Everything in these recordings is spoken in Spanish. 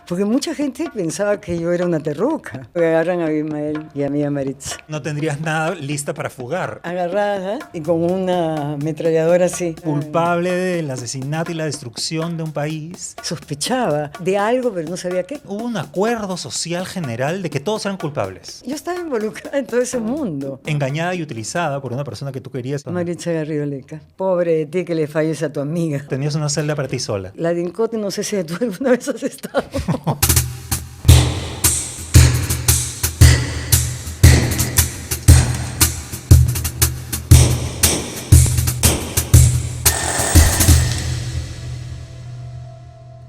Porque mucha gente pensaba que yo era una terruca. Me agarran a Abimael y a mí a Maritza. No tendrías nada lista para fugar. Agarrada y con una ametralladora así. Culpable del asesinato y la destrucción de un país. Sospechaba de algo, pero no sabía qué. Hubo un acuerdo social general de que todos eran culpables. Yo estaba involucrada en todo ese mundo. Engañada y utilizada por una persona que tú querías. Maritza Garrido Leca. Pobre de ti que le falles a tu amiga. Tenías una celda para ti sola. La de Incote, no sé si tú alguna vez has estado.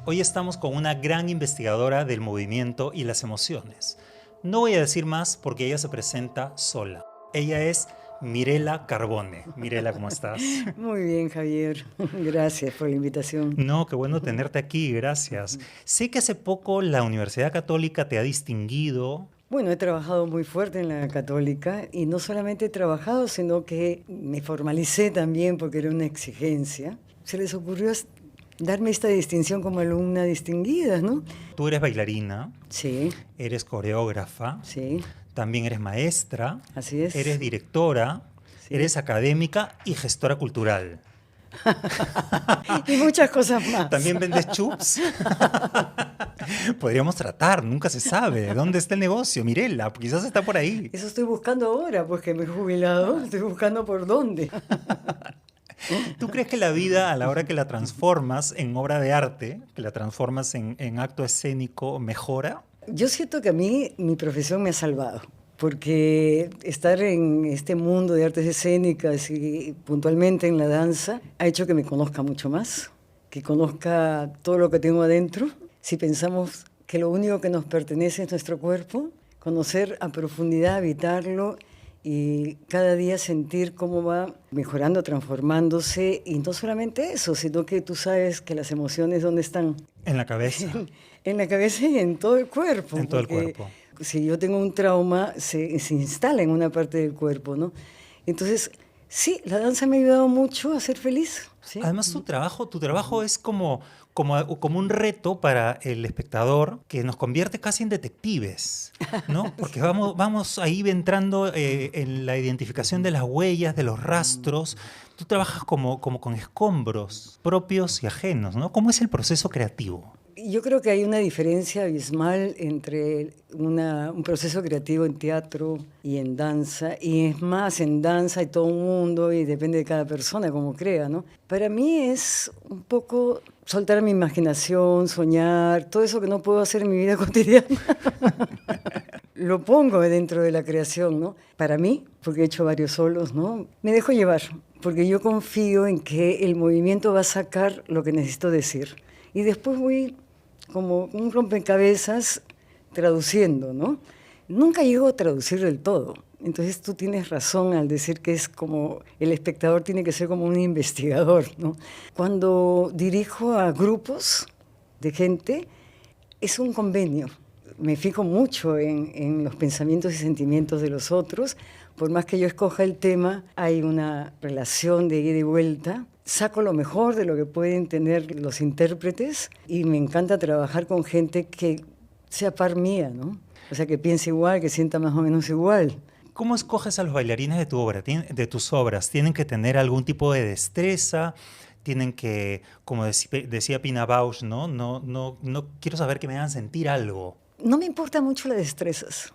Hoy estamos con una gran investigadora del movimiento y las emociones. No voy a decir más porque ella se presenta sola. Ella es Mirela Carbone. Mirela, ¿cómo estás? Muy bien, Javier. Gracias por la invitación. No, qué bueno tenerte aquí, gracias. Sé que hace poco la Universidad Católica te ha distinguido. Bueno, he trabajado muy fuerte en la Católica y no solamente he trabajado, sino que me formalicé también porque era una exigencia. Se les ocurrió darme esta distinción como alumna distinguida, ¿no? Tú eres bailarina. Sí. Eres coreógrafa. Sí. También eres maestra. Así es. Eres directora. Sí. Eres académica y gestora cultural. Y muchas cosas más. ¿También vendes chups? Podríamos tratar, nunca se sabe. ¿Dónde está el negocio? Mirela, quizás está por ahí. Eso estoy buscando ahora, pues que me he jubilado. Estoy buscando por dónde. ¿Tú crees que la vida, a la hora que la transformas en obra de arte, que la transformas en acto escénico, mejora? Yo siento que a mí mi profesión me ha salvado, porque estar en este mundo de artes escénicas y puntualmente en la danza ha hecho que me conozca mucho más, que conozca todo lo que tengo adentro. Si pensamos que lo único que nos pertenece es nuestro cuerpo, conocer a profundidad, habitarlo y cada día sentir cómo va mejorando, transformándose, y no solamente eso, sino que tú sabes que las emociones, ¿dónde están? En la cabeza. En la cabeza y en todo el cuerpo. En todo el cuerpo. Si yo tengo un trauma, se instala en una parte del cuerpo, ¿no? Entonces, sí, la danza me ha ayudado mucho a ser feliz. ¿Sí? Además, tu trabajo es como un reto para el espectador que nos convierte casi en detectives, ¿no? Porque vamos ahí entrando en la identificación de las huellas, de los rastros. Tú trabajas como con escombros propios y ajenos, ¿no? ¿Cómo es el proceso creativo? Yo creo que hay una diferencia abismal entre un proceso creativo en teatro y en danza, y es más, en danza hay todo un mundo y depende de cada persona como crea, ¿no? Para mí es un poco soltar mi imaginación, soñar, todo eso que no puedo hacer en mi vida cotidiana. Lo pongo dentro de la creación, ¿no? Para mí, porque he hecho varios solos, ¿no? Me dejo llevar, porque yo confío en que el movimiento va a sacar lo que necesito decir. Y después voy como un rompecabezas traduciendo, ¿no? Nunca llego a traducir del todo. Entonces tú tienes razón al decir que es como el espectador tiene que ser como un investigador, ¿no? Cuando dirijo a grupos de gente, es un convenio. Me fijo mucho en los pensamientos y sentimientos de los otros. Por más que yo escoja el tema, hay una relación de ida y vuelta. Saco lo mejor de lo que pueden tener los intérpretes y me encanta trabajar con gente que sea par mía, ¿no? O sea, que piense igual, que sienta más o menos igual. ¿Cómo escoges a los bailarines de tu obra, de tus obras? ¿Tienen que tener algún tipo de destreza? ¿Tienen que, como decía Pina Bausch, no quiero saber que me hagan sentir algo? No me importan mucho las destrezas,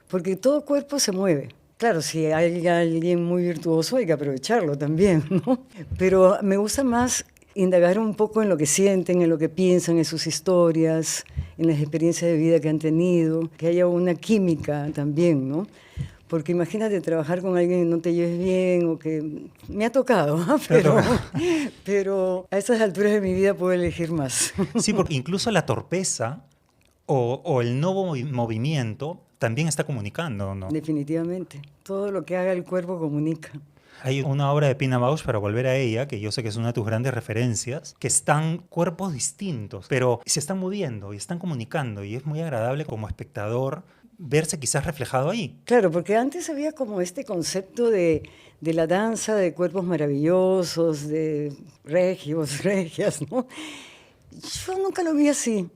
porque todo cuerpo se mueve. Claro, si hay alguien muy virtuoso hay que aprovecharlo también, ¿no? Pero me gusta más indagar un poco en lo que sienten, en lo que piensan, en sus historias, en las experiencias de vida que han tenido, que haya una química también, ¿no? Porque imagínate trabajar con alguien que no te lleves bien o que... Me ha tocado, ¿no? Pero a estas alturas de mi vida puedo elegir más. Sí, porque incluso la torpeza o el no movimiento también está comunicando, ¿no? Definitivamente. Todo lo que haga el cuerpo comunica. Hay una obra de Pina Bausch, para volver a ella, que yo sé que es una de tus grandes referencias, que están cuerpos distintos, pero se están moviendo y están comunicando, y es muy agradable como espectador verse quizás reflejado ahí. Claro, porque antes había como este concepto de la danza, de cuerpos maravillosos, de regios, regias, ¿no? Yo nunca lo vi así.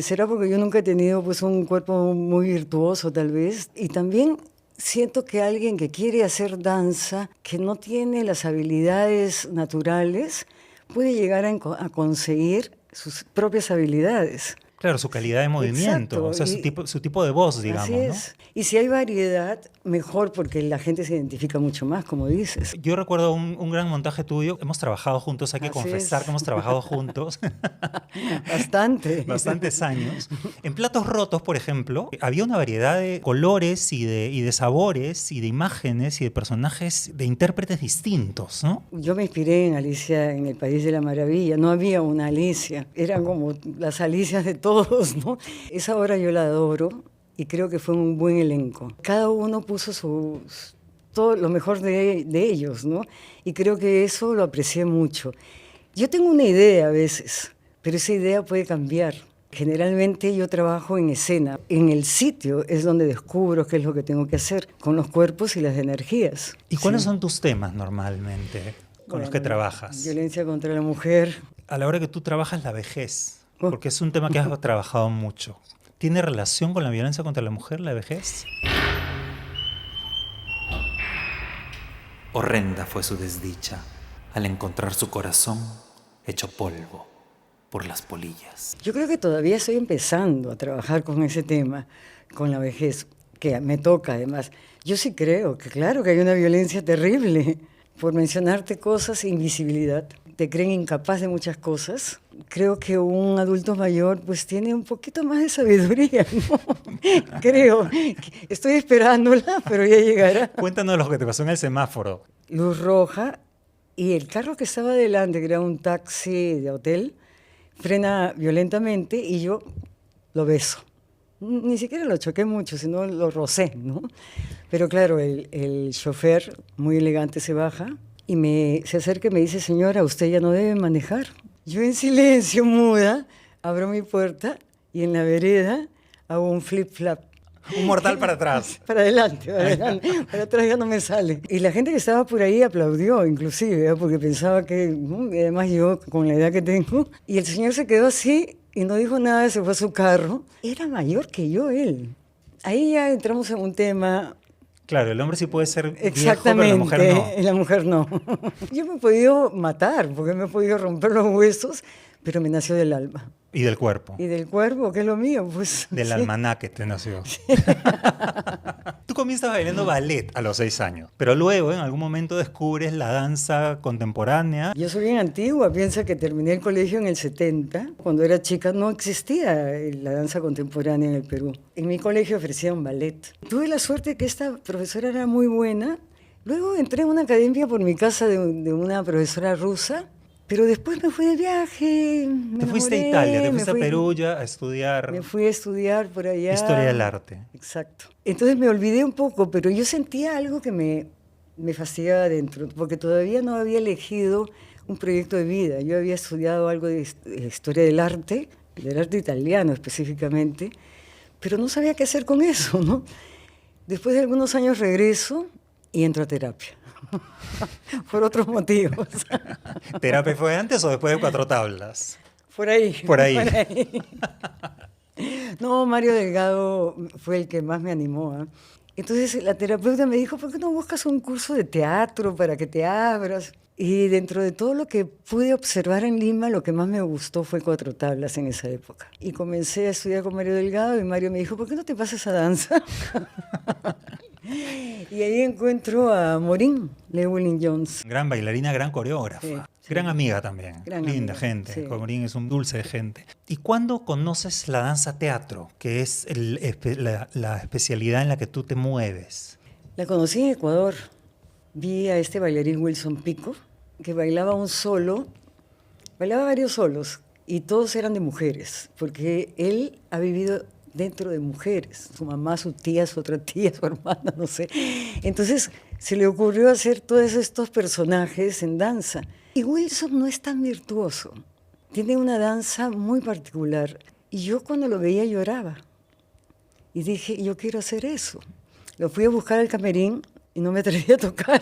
Será porque yo nunca he tenido pues un cuerpo muy virtuoso tal vez. Y también siento que alguien que quiere hacer danza, que no tiene las habilidades naturales, puede llegar a conseguir sus propias habilidades. Claro, su calidad de movimiento, Exacto. o sea, su tipo de voz, digamos, Así es. ¿no? Y si hay variedad, mejor, porque la gente se identifica mucho más, como dices. Yo recuerdo un gran montaje tuyo. Hemos trabajado juntos, hay que Así confesar es. que hemos trabajado juntos Bastante. bastantes años. En Platos Rotos, por ejemplo, había una variedad de colores y de sabores y de imágenes y de personajes, de intérpretes distintos, ¿no? Yo me inspiré en Alicia en el País de la Maravilla. No había una Alicia, eran como las Alicias de todos, ¿no? Esa obra yo la adoro y creo que fue un buen elenco. Cada uno puso todo lo mejor de ellos, ¿no? Y creo que eso lo aprecié mucho. Yo tengo una idea a veces, pero esa idea puede cambiar. Generalmente yo trabajo en escena. En el sitio es donde descubro qué es lo que tengo que hacer con los cuerpos y las energías. ¿Y cuáles Sí. son tus temas normalmente con los que trabajas? Violencia contra la mujer. A la hora que tú trabajas la vejez, Oh. porque es un tema que has trabajado mucho. ¿Tiene relación con la violencia contra la mujer, la vejez? Horrenda fue su desdicha al encontrar su corazón hecho polvo por las polillas. Yo creo que todavía estoy empezando a trabajar con ese tema, con la vejez, que me toca además. Yo sí creo que claro que hay una violencia terrible. Por mencionarte cosas, invisibilidad. Te creen incapaz de muchas cosas. Creo que un adulto mayor pues tiene un poquito más de sabiduría, ¿no? Creo. Estoy esperándola, pero ya llegará. Cuéntanos lo que te pasó en el semáforo. Luz roja y el carro que estaba delante, que era un taxi de hotel, frena violentamente y yo lo beso. Ni siquiera lo choqué mucho, sino lo rocé, ¿no? Pero claro, el chofer muy elegante se baja y se acerca y me dice, señora, usted ya no debe manejar. Yo en silencio, muda, abro mi puerta y en la vereda hago un flip-flap. Un mortal para atrás. Para adelante, para atrás ya no me sale. Y la gente que estaba por ahí aplaudió, inclusive, porque pensaba que, ¿no? Y además yo con la edad que tengo, y el señor se quedó así y no dijo nada, se fue a su carro. Era mayor que yo él. Ahí ya entramos en un tema. Claro, el hombre sí puede ser viejo, pero Exactamente, la mujer no. y la mujer no. Yo me he podido matar, porque me he podido romper los huesos, pero me nació del alma. Y del cuerpo. Y del cuerpo, que es lo mío, pues. Del sí. almanaque te nació. Tú comienzas bailando ballet a los 6 años, pero luego en algún momento descubres la danza contemporánea. Yo soy bien antigua, piensa que terminé el colegio en el 70. Cuando era chica no existía la danza contemporánea en el Perú. En mi colegio ofrecían ballet. Tuve la suerte que esta profesora era muy buena. Luego entré en una academia por mi casa de una profesora rusa. Pero después me fui de viaje. Te fuiste a Italia, te fuiste a Perú ya a estudiar. Me fui a estudiar por allá. Historia del arte. Exacto. Entonces me olvidé un poco, pero yo sentía algo que me fastidiaba adentro, porque todavía no había elegido un proyecto de vida. Yo había estudiado algo de historia del arte italiano específicamente, pero no sabía qué hacer con eso, ¿no? Después de algunos años regreso y entro a terapia. Por otros motivos. ¿Terapia fue antes o después de 4 tablas? Por ahí. Por ahí. Por ahí. No, Mario Delgado fue el que más me animó, ¿eh? Entonces la terapeuta me dijo, ¿por qué no buscas un curso de teatro para que te abras? Y dentro de todo lo que pude observar en Lima, lo que más me gustó fue 4 tablas en esa época. Y comencé a estudiar con Mario Delgado y Mario me dijo, ¿por qué no te pasas a danza? Y ahí encuentro a Maureen Llewellyn Jones. Gran bailarina, gran coreógrafa. Sí, sí. Gran amiga también. Gran Linda amiga, gente. sí. Maureen es un dulce de gente. ¿Y cuándo conoces la danza teatro, que es la especialidad en la que tú te mueves? La conocí en Ecuador. Vi a este bailarín Wilson Pico, que bailaba un solo, bailaba varios solos, y todos eran de mujeres, porque él ha vivido dentro de mujeres, su mamá, su tía, su otra tía, su hermana, no sé. Entonces se le ocurrió hacer todos estos personajes en danza. Y Wilson no es tan virtuoso, tiene una danza muy particular. Y yo cuando lo veía lloraba. Y dije, yo quiero hacer eso. Lo fui a buscar al camerín y no me atreví a tocar.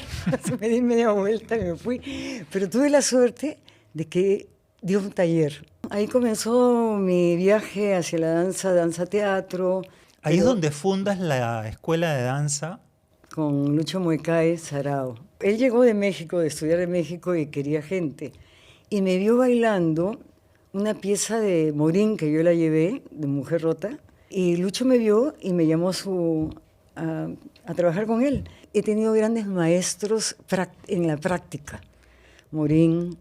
Me di media vuelta y me fui. Pero tuve la suerte de que dio un taller. Ahí comenzó mi viaje hacia la danza teatro. Ahí es donde fundas la escuela de danza. Con Lucho Muecay Sarao. Él llegó de México, de estudiar en México y quería gente. Y me vio bailando una pieza de Morín que yo la llevé, de Mujer Rota. Y Lucho me vio y me llamó a trabajar con él. He tenido grandes maestros en la práctica. Morín,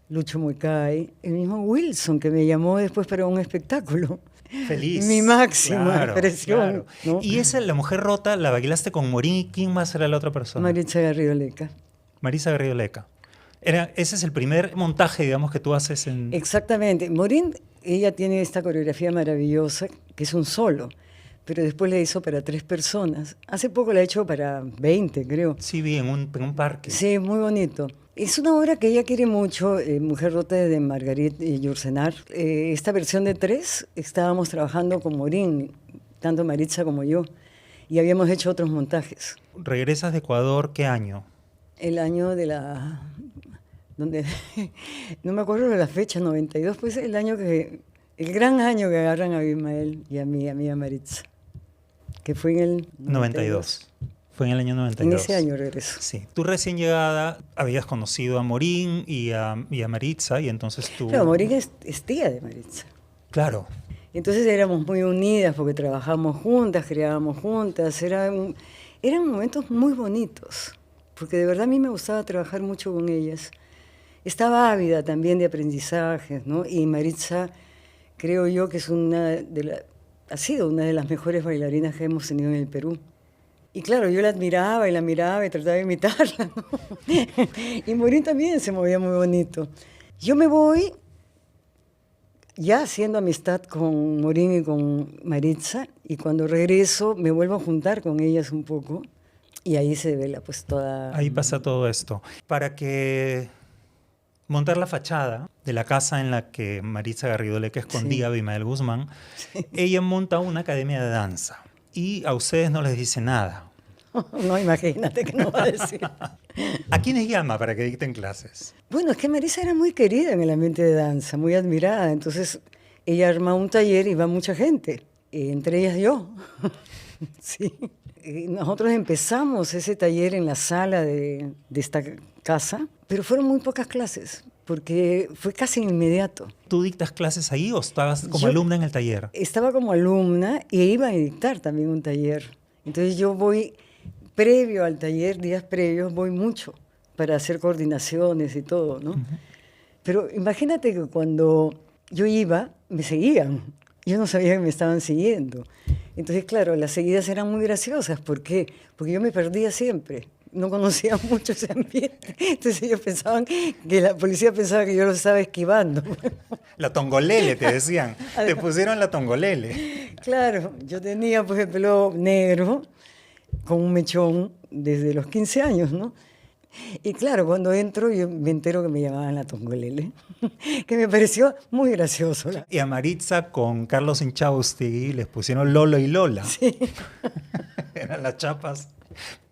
Lucho Muecay, el mismo Wilson que me llamó después para un espectáculo. Feliz. Mi máxima expresión. Claro. ¿No? Y esa, La Mujer Rota, la bailaste con Morín. ¿Y quién más era la otra persona? Maritza Garrido Leca. Marisa Garrido Leca. Ese es el primer montaje, digamos, que tú haces en... Exactamente. Morín, ella tiene esta coreografía maravillosa, que es un solo, pero después la hizo para 3 personas. Hace poco la ha hecho para 20, creo. Sí, vi en un parque. Sí, muy bonito. Es una obra que ella quiere mucho, Mujer Rota de Marguerite Yourcenar. Esta versión de 3 estábamos trabajando con Morín, tanto Maritza como yo, y habíamos hecho otros montajes. ¿Regresas de Ecuador qué año? El año de donde no me acuerdo de la fecha, 92, pues el gran año que agarran a Abimael y a mí, a Maritza, que fue en el 92. Fue en el año 92. En ese año regreso. Sí. Tú recién llegada habías conocido a Morín y a Maritza, y entonces tú... Claro, Morín es tía de Maritza. Claro. Entonces éramos muy unidas porque trabajábamos juntas, creábamos juntas, eran momentos muy bonitos, porque de verdad a mí me gustaba trabajar mucho con ellas. Estaba ávida también de aprendizajes, ¿no? Y Maritza, creo yo que es ha sido una de las mejores bailarinas que hemos tenido en el Perú. Y claro, yo la admiraba y trataba de imitarla, ¿no? Y Morín también se movía muy bonito. Yo me voy ya haciendo amistad con Morín y con Maritza, y cuando regreso me vuelvo a juntar con ellas un poco, y ahí se devela pues toda... Ahí pasa todo esto. Para que montar la fachada de la casa en la que Maritza Garrido Leca escondía a Abimael Guzmán, ella monta una academia de danza. Y a ustedes no les dice nada. No, imagínate que no va a decir. ¿A quiénes llama para que dicten clases? Bueno, es que Maritza era muy querida en el ambiente de danza, muy admirada. Entonces, ella arma un taller y va mucha gente, entre ellas yo. Sí. Y nosotros empezamos ese taller en la sala de esta casa, pero fueron muy pocas clases, porque fue casi inmediato. ¿Tú dictas clases ahí o estabas como alumna en el taller? Estaba como alumna y iba a dictar también un taller. Entonces yo voy, previo al taller, días previos, voy mucho para hacer coordinaciones y todo, ¿no? Uh-huh. Pero imagínate que cuando yo iba, me seguían. Yo no sabía que me estaban siguiendo. Entonces, claro, las seguidas eran muy graciosas. ¿Por qué? Porque yo me perdía siempre. No conocía mucho ese ambiente. Entonces ellos pensaban que la policía pensaba que yo los estaba esquivando. La tongolele, te decían. Te pusieron la tongolele. Claro, yo tenía pues el pelo negro con un mechón desde los 15 años, ¿no? Y claro, cuando entro yo me entero que me llamaban la tongolele, que me pareció muy gracioso. Y a Maritza con Carlos Inchaustegui les pusieron Lolo y Lola. Sí. Eran las chapas.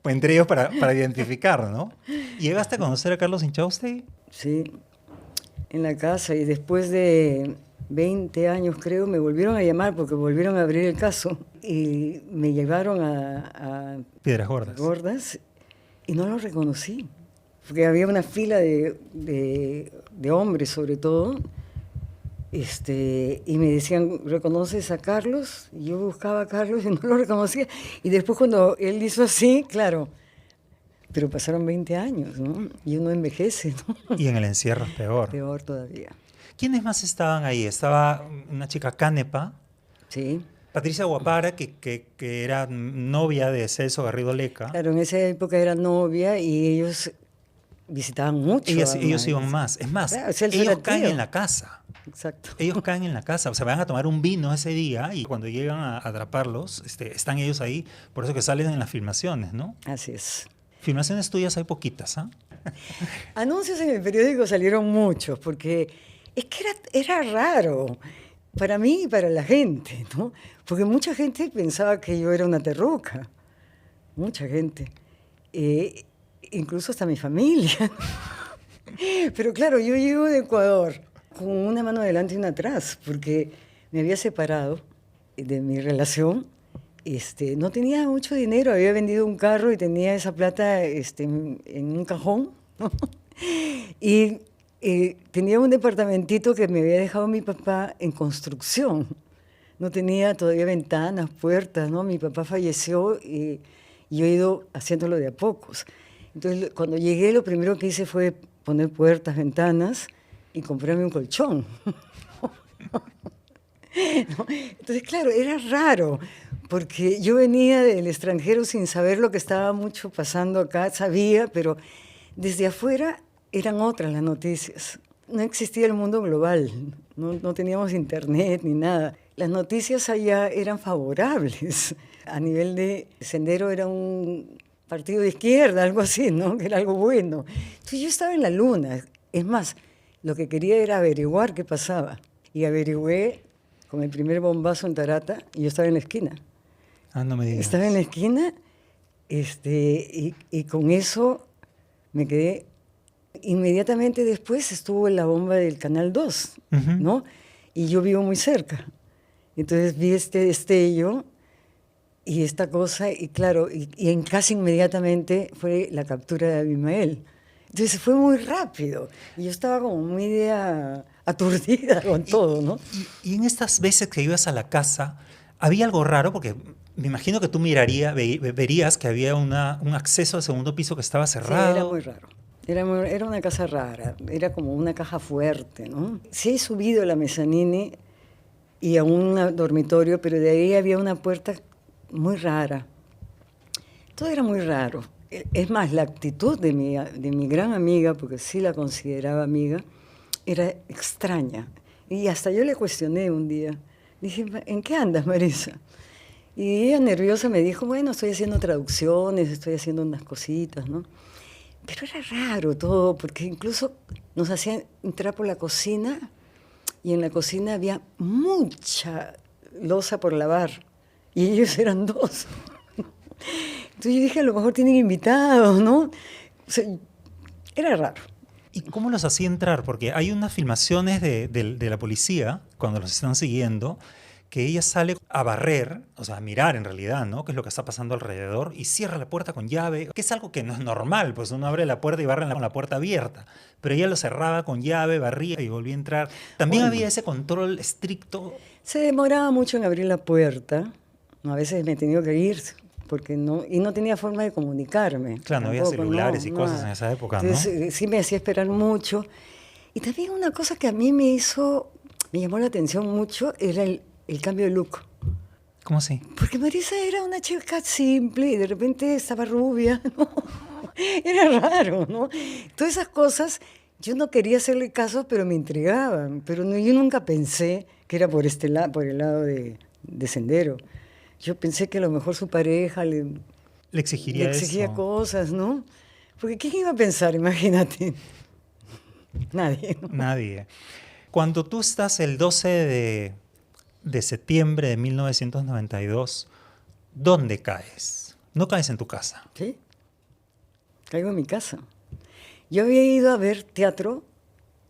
Pues entre ellos para identificar, ¿no? ¿Llegaste a conocer a Carlos Inchaustegui? Sí, en la casa, y después de 20 años creo me volvieron a llamar porque volvieron a abrir el caso y me llevaron a Piedras Gordas y no lo reconocí, porque había una fila de hombres sobre todo, y me decían, ¿reconoces a Carlos? Y yo buscaba a Carlos y no lo reconocía. Y después cuando él hizo así, claro, pero pasaron 20 años, ¿no? Y uno envejece, ¿no? Y en el encierro es peor. Peor todavía. ¿Quiénes más estaban ahí? Estaba una chica Canepa. Sí. Patricia Guapara, que era novia de Celso Garrido Leca. Claro, en esa época era novia y ellos visitaban mucho. Ellos iban más. Es más, claro, ellos caen en la casa. Exacto. Ellos caen en la casa, o sea, van a tomar un vino ese día y cuando llegan a atraparlos, están ellos ahí, por eso que salen en las filmaciones, ¿no? Así es. Filmaciones tuyas hay poquitas, ¿ah? Anuncios en el periódico salieron muchos, porque es que era raro para mí y para la gente, ¿no? Porque mucha gente pensaba que yo era una terruca, mucha gente, incluso hasta mi familia. Pero claro, yo llego de Ecuador con una mano adelante y una atrás, porque me había separado de mi relación. No tenía mucho dinero, había vendido un carro y tenía esa plata en un cajón, ¿no? Y tenía un departamentito que me había dejado mi papá en construcción. No tenía todavía ventanas, puertas, ¿no? Mi papá falleció y yo he ido haciéndolo de a pocos. Entonces, cuando llegué, lo primero que hice fue poner puertas, ventanas y comprarme un colchón. ¿No? Entonces, claro, era raro, porque yo venía del extranjero sin saber lo que estaba mucho pasando acá, sabía, pero desde afuera eran otras las noticias. No existía el mundo global, no teníamos internet ni nada. Las noticias allá eran favorables. A nivel de Sendero era un partido de izquierda, algo así, ¿no? Que era algo bueno. Entonces yo estaba en la luna. Es más, lo que quería era averiguar qué pasaba. Y averigüé con el primer bombazo en Tarata y yo estaba en la esquina. Ah, no me digas. Estaba en la esquina y con eso me quedé. Inmediatamente después estuvo la bomba del Canal 2, ¿no? Y yo vivo muy cerca. Entonces vi este destello y esta cosa, y claro, y casi inmediatamente fue la captura de Abimael. Entonces fue muy rápido. Y yo estaba como muy aturdida con todo, ¿no? Y en estas veces que ibas a la casa, ¿había algo raro? Porque me imagino que tú verías que había un acceso al segundo piso que estaba cerrado. Sí, era muy raro. Era una casa rara, era como una caja fuerte, ¿no? Sí he subido a la mezanine y a un dormitorio, pero de ahí había una puerta muy rara. Todo era muy raro. Es más, la actitud de mi gran amiga, porque sí la consideraba amiga, era extraña. Y hasta yo le cuestioné un día. Dije, ¿en qué andas, Marisa? Y ella nerviosa me dijo, bueno, estoy haciendo traducciones, estoy haciendo unas cositas, ¿no? Pero era raro todo, porque incluso nos hacían entrar por la cocina y en la cocina había mucha loza por lavar y ellos eran dos. Entonces yo dije, a lo mejor tienen invitados, ¿no? O sea, era raro. ¿Y cómo los hacía entrar? Porque hay unas filmaciones de la policía, cuando los están siguiendo, que ella sale a barrer, o sea, a mirar en realidad, ¿no? Qué es lo que está pasando alrededor, y cierra la puerta con llave, que es algo que no es normal, pues uno abre la puerta y barre con la puerta abierta. Pero ella lo cerraba con llave, barría y volvía a entrar. También había ese control estricto. Se demoraba mucho en abrir la puerta. A veces me tenía que ir porque no tenía forma de comunicarme. Claro, no había celulares y cosas en esa época, ¿no? Entonces, sí me hacía esperar mucho. Y también una cosa que a mí me llamó la atención mucho, era el cambio de look. ¿Cómo así? Porque Marisa era una chica simple y de repente estaba rubia, ¿no? Era raro, ¿no? Todas esas cosas, yo no quería hacerle caso, pero me intrigaban. Pero yo nunca pensé que era por el lado de Sendero. Yo pensé que a lo mejor su pareja le exigía exigía eso. Cosas, ¿no? Porque ¿quién iba a pensar? Imagínate. Nadie, ¿no? Nadie. Cuando tú estás el 12 de septiembre de 1992, ¿dónde caes? No caes en tu casa. Sí, caigo en mi casa. Yo había ido a ver teatro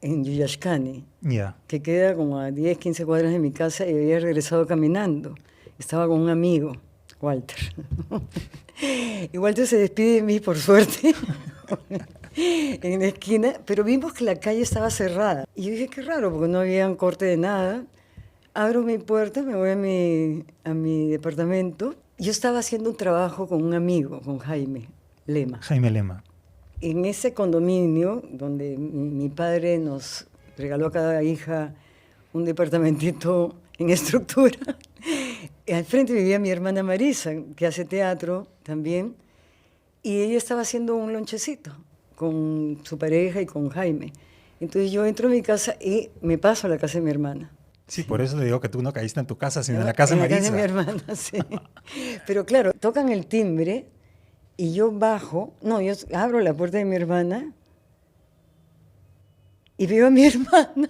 en Yuyashkani, Ya. que queda como a 10, 15 cuadras de mi casa, y había regresado caminando. Estaba con un amigo, Walter. Y Walter se despide de mí, por suerte, en la esquina, pero vimos que la calle estaba cerrada. Y yo dije, qué raro, porque no había un corte de nada. Abro mi puerta, me voy a mi departamento. Yo estaba haciendo un trabajo con un amigo, con Jaime Lema. Jaime Lema. En ese condominio, donde mi padre nos regaló a cada hija un departamentito en estructura, al frente vivía mi hermana Marisa, que hace teatro también, y ella estaba haciendo un lonchecito con su pareja y con Jaime. Entonces yo entro a mi casa y me paso a la casa de mi hermana. Sí, por eso le digo que tú no caíste en tu casa, sino en la casa de Marisa. En la casa de mi hermana, sí. Pero claro, tocan el timbre y yo bajo, yo abro la puerta de mi hermana y veo a mi hermana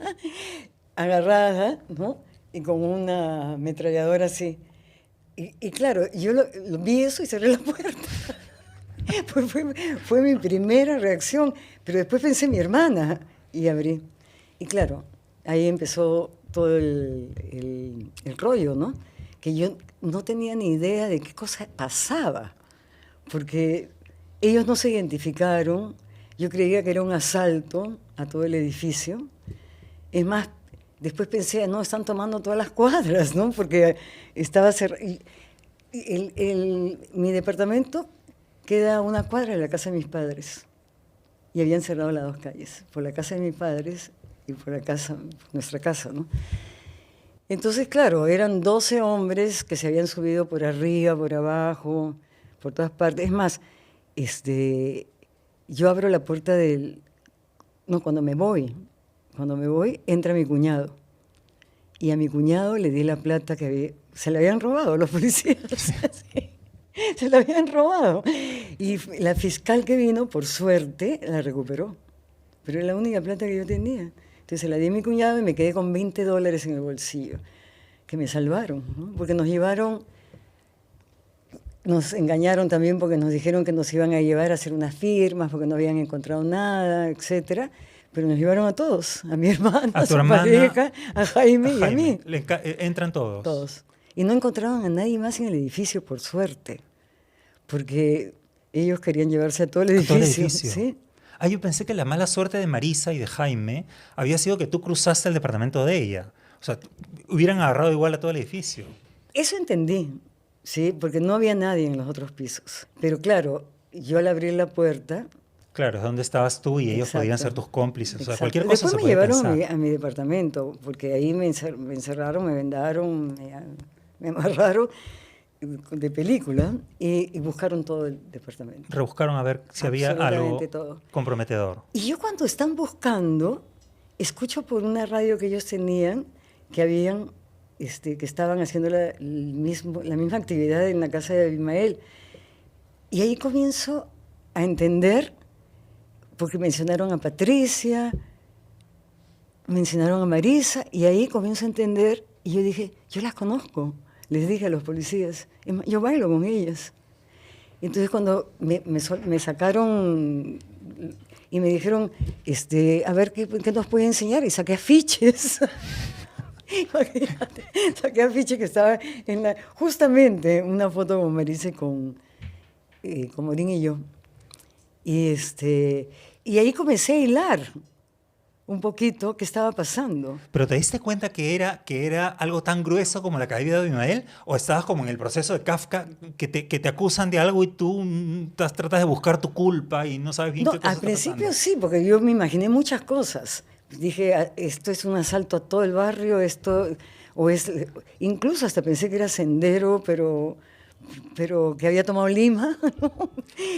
agarrada, ¿no? Y con una ametralladora así. Y claro, yo lo vi eso y cerré la puerta. Fue mi primera reacción, pero después pensé en mi hermana y abrí. Y claro, ahí empezó todo el rollo, ¿no? Que yo no tenía ni idea de qué cosa pasaba, porque ellos no se identificaron, yo creía que era un asalto a todo el edificio. Es más, después pensé, no, están tomando todas las cuadras, ¿no? Porque estaba cerrado. Mi departamento queda a una cuadra de la casa de mis padres. Y habían cerrado las dos calles, por la casa de mis padres y por la casa, nuestra casa, ¿no? Entonces, claro, eran 12 hombres que se habían subido por arriba, por abajo, por todas partes. Es más, yo abro la puerta del... No, cuando me voy, entra mi cuñado. Y a mi cuñado le di la plata que se le habían robado los policías. Sí, se la habían robado. Y la fiscal que vino, por suerte, la recuperó. Pero era la única plata que yo tenía. Entonces se la di a mi cuñado y me quedé con $20 en el bolsillo, que me salvaron, ¿no? Porque nos engañaron también porque nos dijeron que nos iban a llevar a hacer unas firmas porque no habían encontrado nada, etcétera. Pero nos llevaron a todos, a mi hermana, a su hermana, pareja, a Jaime y a mí. Entran todos. Todos. Y no encontraban a nadie más en el edificio, por suerte, porque ellos querían llevarse a todo el edificio. A todo el edificio. ¿Sí? Yo pensé que la mala suerte de Marisa y de Jaime había sido que tú cruzaste el departamento de ella. O sea, hubieran agarrado igual a todo el edificio. Eso entendí, ¿sí? Porque no había nadie en los otros pisos. Pero claro, yo al abrir la puerta... Claro, es donde estabas tú y ellos Exacto. podían ser tus cómplices. O sea, Exacto. cualquier cosa Después se me podía llevaron pensar. a mi departamento, porque ahí me encerraron, me vendaron, me amarraron de película y buscaron todo el departamento. Rebuscaron a ver si había algo Absolutamente todo. comprometedor. Y yo cuando están buscando, escucho por una radio que ellos tenían que estaban haciendo la misma actividad en la casa de Abimael. Y ahí comienzo a entender, porque mencionaron a Patricia, mencionaron a Marisa, y ahí comienzo a entender, y yo dije, yo las conozco. Les dije a los policías, yo bailo con ellas. Entonces cuando me sacaron y me dijeron, a ver, ¿qué nos puede enseñar? Y saqué afiches. Imagínate, saqué afiches que estaba justamente una foto con Marisa y con Morín y yo. Y ahí comencé a hilar un poquito qué estaba pasando. ¿Pero te diste cuenta que era algo tan grueso como la caída de Abimael? ¿O estabas como en el proceso de Kafka, que te acusan de algo y tú tratas de buscar tu culpa y no sabes bien qué cosa Al está principio pasando? sí, porque yo me imaginé muchas cosas. Dije, esto es un asalto a todo el barrio, incluso hasta pensé que era Sendero, pero que había tomado Lima, ¿no?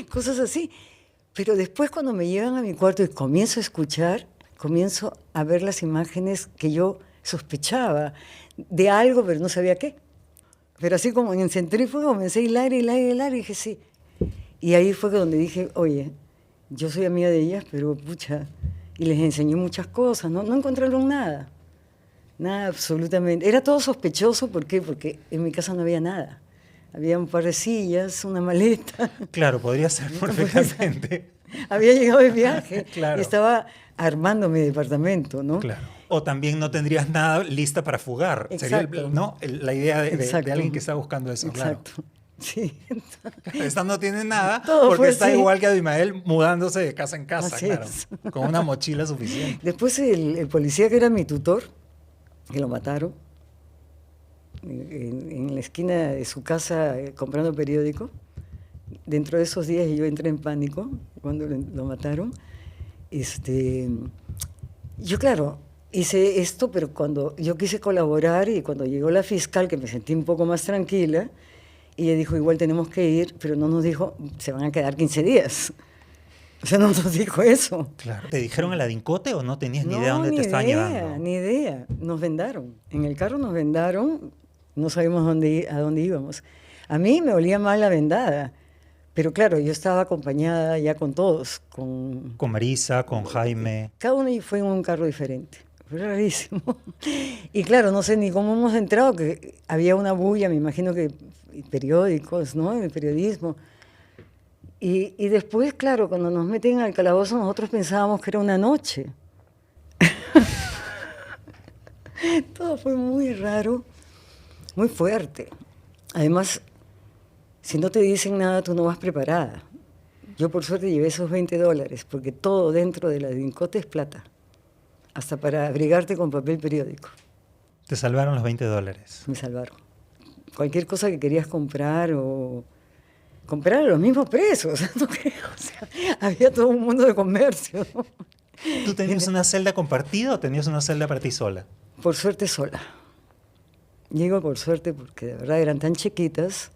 Cosas así. Pero después cuando me llevan a mi cuarto y comienzo a escuchar, comienzo a ver las imágenes que yo sospechaba de algo, pero no sabía qué. Pero así como en centrífugo comencé a hilar, y dije sí. Y ahí fue donde dije, oye, yo soy amiga de ellas, pero pucha, y les enseñé muchas cosas, no encontraron nada. Nada, absolutamente. Era todo sospechoso, ¿por qué? Porque en mi casa no había nada. Había un par de sillas, una maleta. Claro, podría ser perfectamente. Había llegado de viaje Claro. y estaba armando mi departamento, ¿no? Claro. O también no tendrías nada lista para fugar. Exacto. Sería la idea de Exacto. alguien que está buscando eso. Exacto. Claro. Sí. Esta no tiene nada Todo porque fue está así. igual que Abimael mudándose de casa en casa, Así claro. es. Con una mochila suficiente. Después el policía que era mi tutor, que lo mataron, en la esquina de su casa comprando periódico. Dentro de esos días yo entré en pánico cuando lo mataron. Yo, claro, hice esto, pero cuando yo quise colaborar y cuando llegó la fiscal, que me sentí un poco más tranquila, ella dijo, igual tenemos que ir, pero no nos dijo, se van a quedar 15 días. O sea, no nos dijo eso. Claro. ¿Te dijeron a la Dincote o no tenías ni idea No, dónde te estaban llevando? Ni idea. Nos vendaron. En el carro nos vendaron, no sabíamos a dónde íbamos. A mí me olía mal la vendada, pero claro, yo estaba acompañada ya con todos. Con Marisa, con Jaime. Cada uno fue en un carro diferente. Fue rarísimo. Y claro, no sé ni cómo hemos entrado, que había una bulla, me imagino que periódicos, ¿no? El periodismo. Y después, claro, cuando nos meten al calabozo, nosotros pensábamos que era una noche. Todo fue muy raro, muy fuerte. Además, si no te dicen nada, tú no vas preparada. Yo por suerte llevé esos $20, porque todo dentro de la DINCOT es plata, hasta para abrigarte con papel periódico. Te salvaron los $20. Me salvaron. Cualquier cosa que querías comprar o comprar a los mismos precios, ¿no creo? O sea, había todo un mundo de comercio, ¿no? ¿Tú tenías una celda compartida o tenías una celda para ti sola? Por suerte sola. Digo por suerte porque de verdad eran tan chiquitas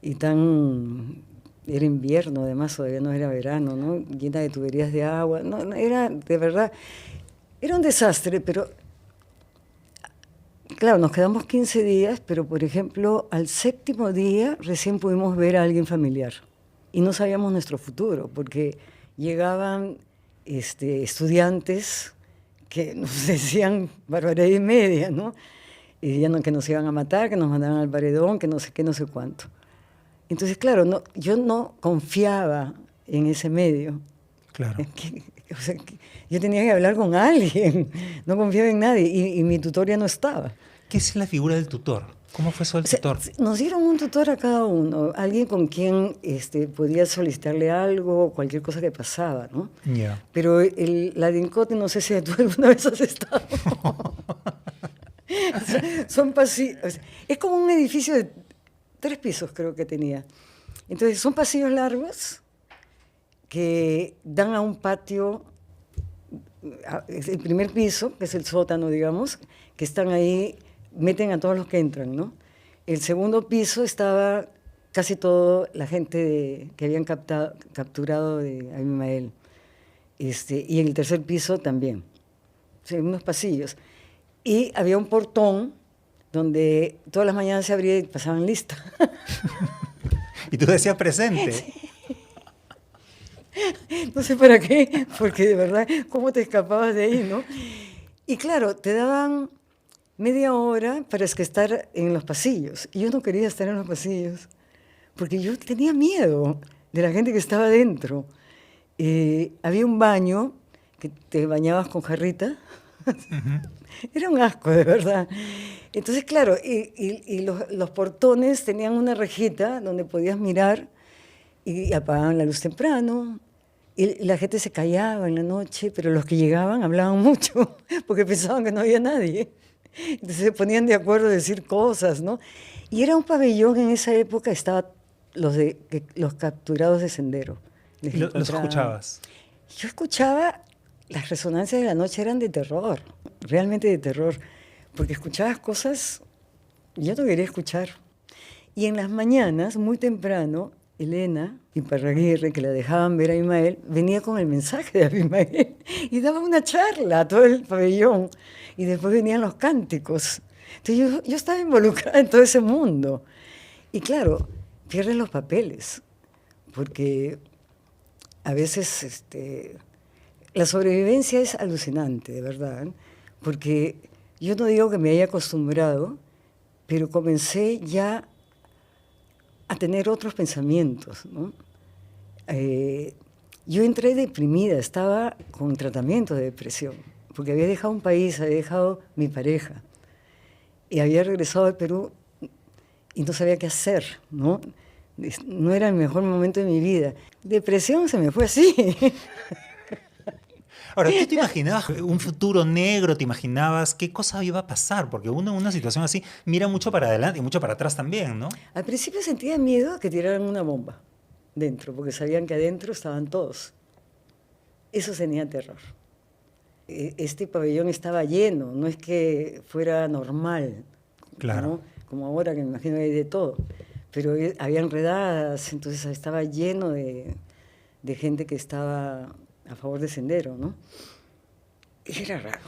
y tan... Era invierno, además, todavía no era verano, ¿no? Llena de tuberías de agua. No, era, de verdad, era un desastre, pero... Claro, nos quedamos 15 días, pero, por ejemplo, al 7º día recién pudimos ver a alguien familiar. Y no sabíamos nuestro futuro, porque llegaban estudiantes que nos decían barbaridad y media, ¿no? Y decían que nos iban a matar, que nos mandaban al paredón, que no sé qué, no sé cuánto. Entonces, claro, yo no confiaba en ese medio. Claro. O sea, yo tenía que hablar con alguien, no confiaba en nadie, y mi tutor ya no estaba. ¿Qué es la figura del tutor? ¿Cómo fue eso del tutor? Nos dieron un tutor a cada uno, alguien con quien podía solicitarle algo, cualquier cosa que pasaba, ¿no? Yeah. Pero la DINCOT, no sé si tú alguna vez has estado. Son pasillos, es como un edificio de 3 pisos, creo que tenía. Entonces, son pasillos largos que dan a un patio, el primer piso, que es el sótano, digamos, que están ahí, meten a todos los que entran, ¿no? El segundo piso estaba casi toda la gente que habían capturado de Abimael. Y en el tercer piso también. O sea, unos pasillos. Y había un portón donde todas las mañanas se abría y pasaban lista. Y tú decías presente. Sí. No sé para qué, porque de verdad, ¿cómo te escapabas de ahí, no? Y claro, te daban media hora para estar en los pasillos. Y yo no quería estar en los pasillos, porque yo tenía miedo de la gente que estaba dentro. Había un baño que te bañabas con jarrita. Uh-huh. Era un asco, de verdad. Entonces, claro, y los portones tenían una rejita donde podías mirar y apagaban la luz temprano. Y la gente se callaba en la noche, pero los que llegaban hablaban mucho porque pensaban que no había nadie. Entonces se ponían de acuerdo a decir cosas, ¿no? Y era un pabellón, en esa época estaban los capturados de Sendero. ¿Los escuchabas? Yo escuchaba, las resonancias de la noche eran de terror, realmente de terror, porque escuchabas cosas que yo no quería escuchar. Y en las mañanas, muy temprano, Elena Iparraguirre, que la dejaban ver a Abimael, venía con el mensaje de Abimael y daba una charla a todo el pabellón. Y después venían los cánticos. Entonces yo estaba involucrada en todo ese mundo. Y claro, pierdes los papeles, porque a veces la sobrevivencia es alucinante, de verdad, ¿eh? Porque yo no digo que me haya acostumbrado, pero comencé ya a tener otros pensamientos, ¿no? Yo entré deprimida, estaba con tratamiento de depresión, porque había dejado un país, había dejado mi pareja, y había regresado al Perú y no sabía qué hacer, ¿no? No era el mejor momento de mi vida. Depresión se me fue así. Ahora, ¿tú te imaginabas un futuro negro? ¿Te imaginabas qué cosa iba a pasar? Porque uno en una situación así mira mucho para adelante y mucho para atrás también, ¿no? Al principio sentía miedo a que tiraran una bomba dentro, porque sabían que adentro estaban todos. Eso tenía terror. Este pabellón estaba lleno, no es que fuera normal, claro, ¿no? Como ahora, que me imagino que hay de todo. Pero habían redadas, entonces estaba lleno de gente que estaba a favor de Sendero, ¿no? Era raro.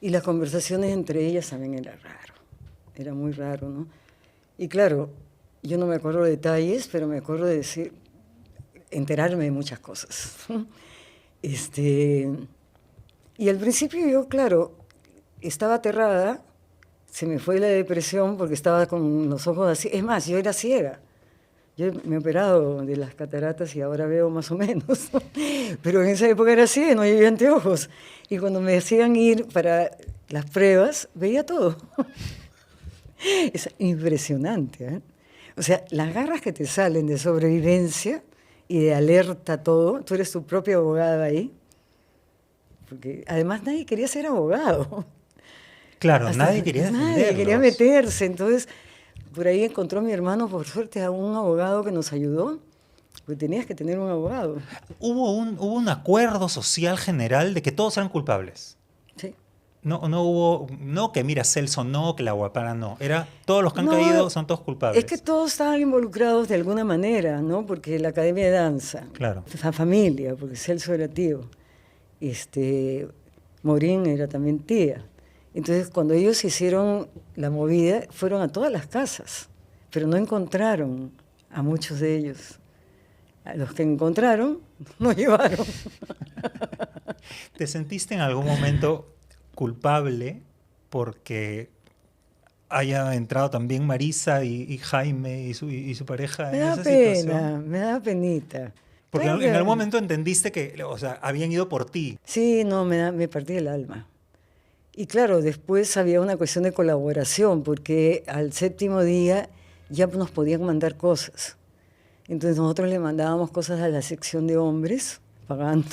Y las conversaciones entre ellas también era raro. Era muy raro, ¿no? Y claro, yo no me acuerdo de detalles, pero me acuerdo de enterarme de muchas cosas. Y al principio yo, claro, estaba aterrada, se me fue la depresión porque estaba con los ojos así. Es más, yo era ciega. Yo me he operado de las cataratas y ahora veo más o menos. Pero en esa época era así, no llevaba anteojos. Y cuando me hacían ir para las pruebas, veía todo. Es impresionante, ¿eh? O sea, las garras que te salen de sobrevivencia y de alerta a todo, tú eres tu propia abogada ahí, porque además nadie quería ser abogado. Claro, Hasta nadie quería nadie quería defenderlos. meterse, entonces por ahí encontró mi hermano, por suerte, a un abogado que nos ayudó, porque tenías que tener un abogado. Hubo un acuerdo social general de que todos eran culpables. Sí. No hubo, no que mira, Celso no, que la Guapara no. Era, todos los que han No, caído son todos culpables. es que todos estaban involucrados de alguna manera, ¿no? Porque la Academia de Danza, Claro. la familia, porque Celso era tío, Morín era también tía. Entonces, cuando ellos hicieron la movida, fueron a todas las casas, pero no encontraron a muchos de ellos. A los que encontraron, no llevaron. ¿Te sentiste en algún momento culpable porque haya entrado también Marisa y Jaime y su pareja Me en da esa pena, situación? me da penita. Porque Claro en que- algún momento entendiste que, o sea, habían ido por ti. Sí, no, me partí el alma. Y claro, después había una cuestión de colaboración, porque al séptimo día ya nos podían mandar cosas. Entonces nosotros le mandábamos cosas a la sección de hombres, pagando.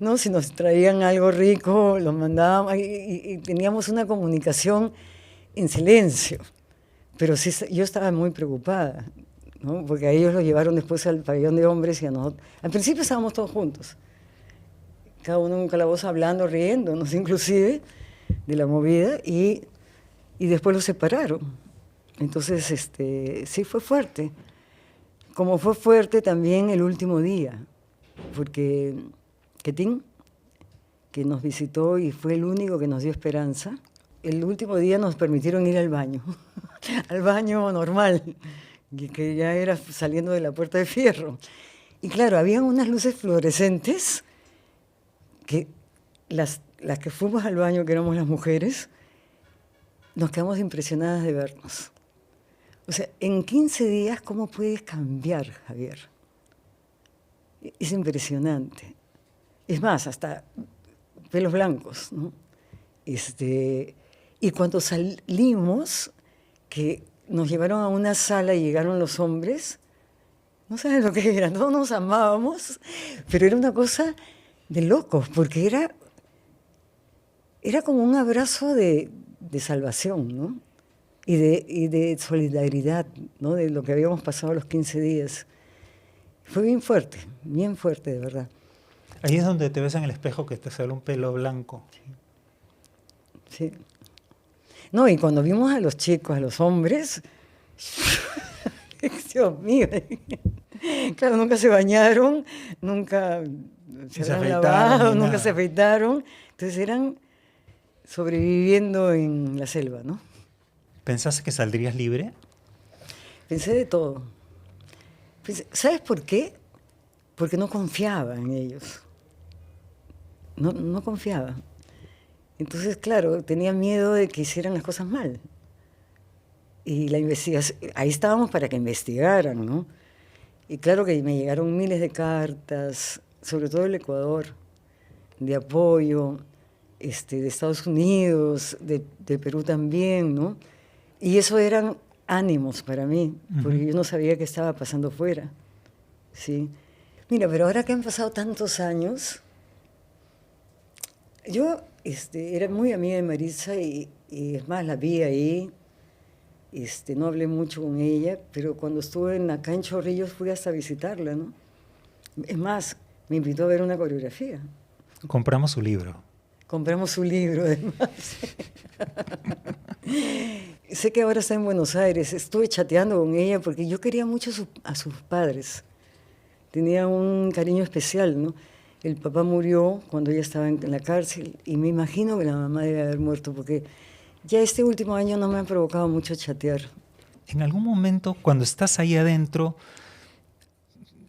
¿No? Si nos traían algo rico, los mandábamos y teníamos una comunicación en silencio. Pero sí, yo estaba muy preocupada, ¿no? Porque a ellos lo llevaron después al pabellón de hombres y a nosotros. Al principio estábamos todos juntos, cada uno en un calabozo hablando, riéndonos inclusive de la movida, y después los separaron. Entonces, sí fue fuerte. Como fue fuerte también el último día, porque Quetín, que nos visitó y fue el único que nos dio esperanza, el último día nos permitieron ir al baño, al baño normal, que ya era saliendo de la Puerta de Fierro. Y claro, habían unas luces fluorescentes que las que fuimos al baño, que éramos las mujeres, nos quedamos impresionadas de vernos. O sea, en 15 días, ¿cómo puedes cambiar, Javier? Es impresionante. Es más, hasta pelos blancos, ¿no? Y cuando salimos, que nos llevaron a una sala y llegaron los hombres, no sabes lo que era, todos nos amábamos, pero era una cosa de locos, porque era como un abrazo de salvación, ¿no? Y de solidaridad, ¿no? De lo que habíamos pasado los 15 días. Fue bien fuerte, de verdad. Ahí es donde te ves en el espejo que te sale un pelo blanco. Sí. No, y cuando vimos a los chicos, a los hombres, Dios mío, claro, nunca se bañaron, nunca se Se habían afeitaron, lavado, ni nunca nada. se afeitaron. Entonces eran sobreviviendo en la selva, ¿no? ¿Pensaste que saldrías libre? Pensé de todo. ¿Sabes por qué? Porque no confiaba en ellos. No confiaba. Entonces, claro, tenía miedo de que hicieran las cosas mal. Y la investigación, ahí estábamos para que investigaran, ¿no? Y claro que me llegaron miles de cartas, sobre todo del Ecuador, de apoyo, de Estados Unidos, de Perú también, ¿no? Y eso eran ánimos para mí, porque yo no sabía qué estaba pasando fuera, ¿sí? Mira, pero ahora que han pasado tantos años, yo era muy amiga de Marisa y es más, la vi ahí, no hablé mucho con ella, pero cuando estuve acá en Chorrillos fui hasta visitarla, ¿no? Es más, me invitó a ver una coreografía. Compramos su libro. Compramos su libro, además. Sé que ahora está en Buenos Aires. Estuve chateando con ella porque yo quería mucho a sus padres. Tenía un cariño especial, ¿no? El papá murió cuando ella estaba en la cárcel y me imagino que la mamá debe haber muerto porque ya este último año no me ha provocado mucho chatear. En algún momento, cuando estás ahí adentro,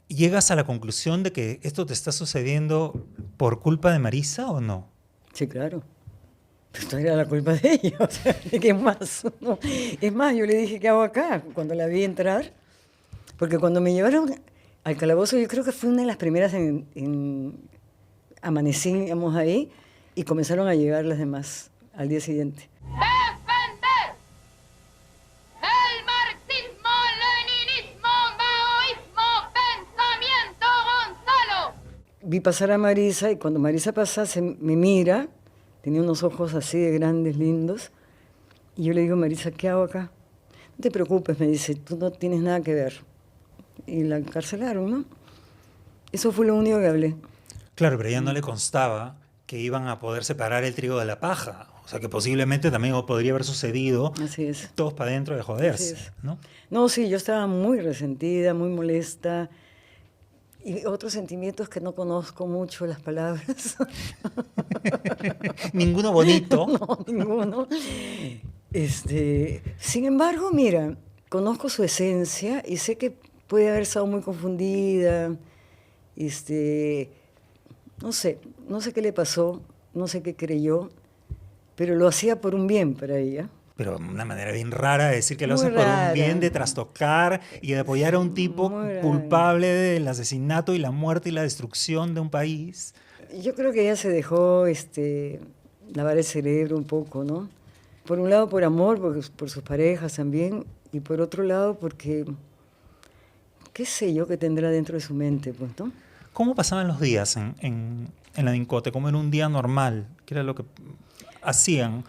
¿llegas a la conclusión de que esto te está sucediendo por culpa de Marisa o no? Sí, claro. Pero esto era la culpa de ella, o sea, ¿de qué más? ¿No? Es más, yo le dije, ¿qué hago acá? Cuando la vi entrar, porque cuando me llevaron al calabozo, yo creo que fue una de las primeras amanecíamos ahí, Y comenzaron a llegar las demás al día siguiente. ¡Defender el marxismo, leninismo, maoísmo, pensamiento Gonzalo! Vi pasar a Marisa y cuando Marisa pasa me mira, tenía unos ojos así de grandes, lindos, y yo le digo, Marisa, ¿qué hago acá? No te preocupes, me dice, tú no tienes nada que ver. Y la encarcelaron, ¿no? Eso fue lo único que hablé. Claro, pero a ella no le constaba que iban a poder separar el trigo de la paja. O sea, que posiblemente también podría haber sucedido Así es. todos para adentro de joderse, Así es. ¿no? No, sí, yo estaba muy resentida, muy molesta. Y otros sentimientos que no conozco mucho las palabras. Ninguno bonito. No, ninguno. Sin embargo, mira, conozco su esencia y sé que puede haber estado muy confundida. No sé qué le pasó, no sé qué creyó, pero lo hacía por un bien para ella. Pero una manera bien rara de decir que lo Muy hacen por un rara. bien, de trastocar y de apoyar a un tipo Muy rara. culpable del asesinato y la muerte y la destrucción de un país. Yo creo que ella se dejó lavar el cerebro un poco, ¿no? Por un lado por amor, por sus parejas también, y por otro lado porque, qué sé yo, que tendrá dentro de su mente, pues, ¿no? ¿Cómo pasaban los días en la Dincote? ¿Cómo era un día normal? ¿Qué era lo que hacían?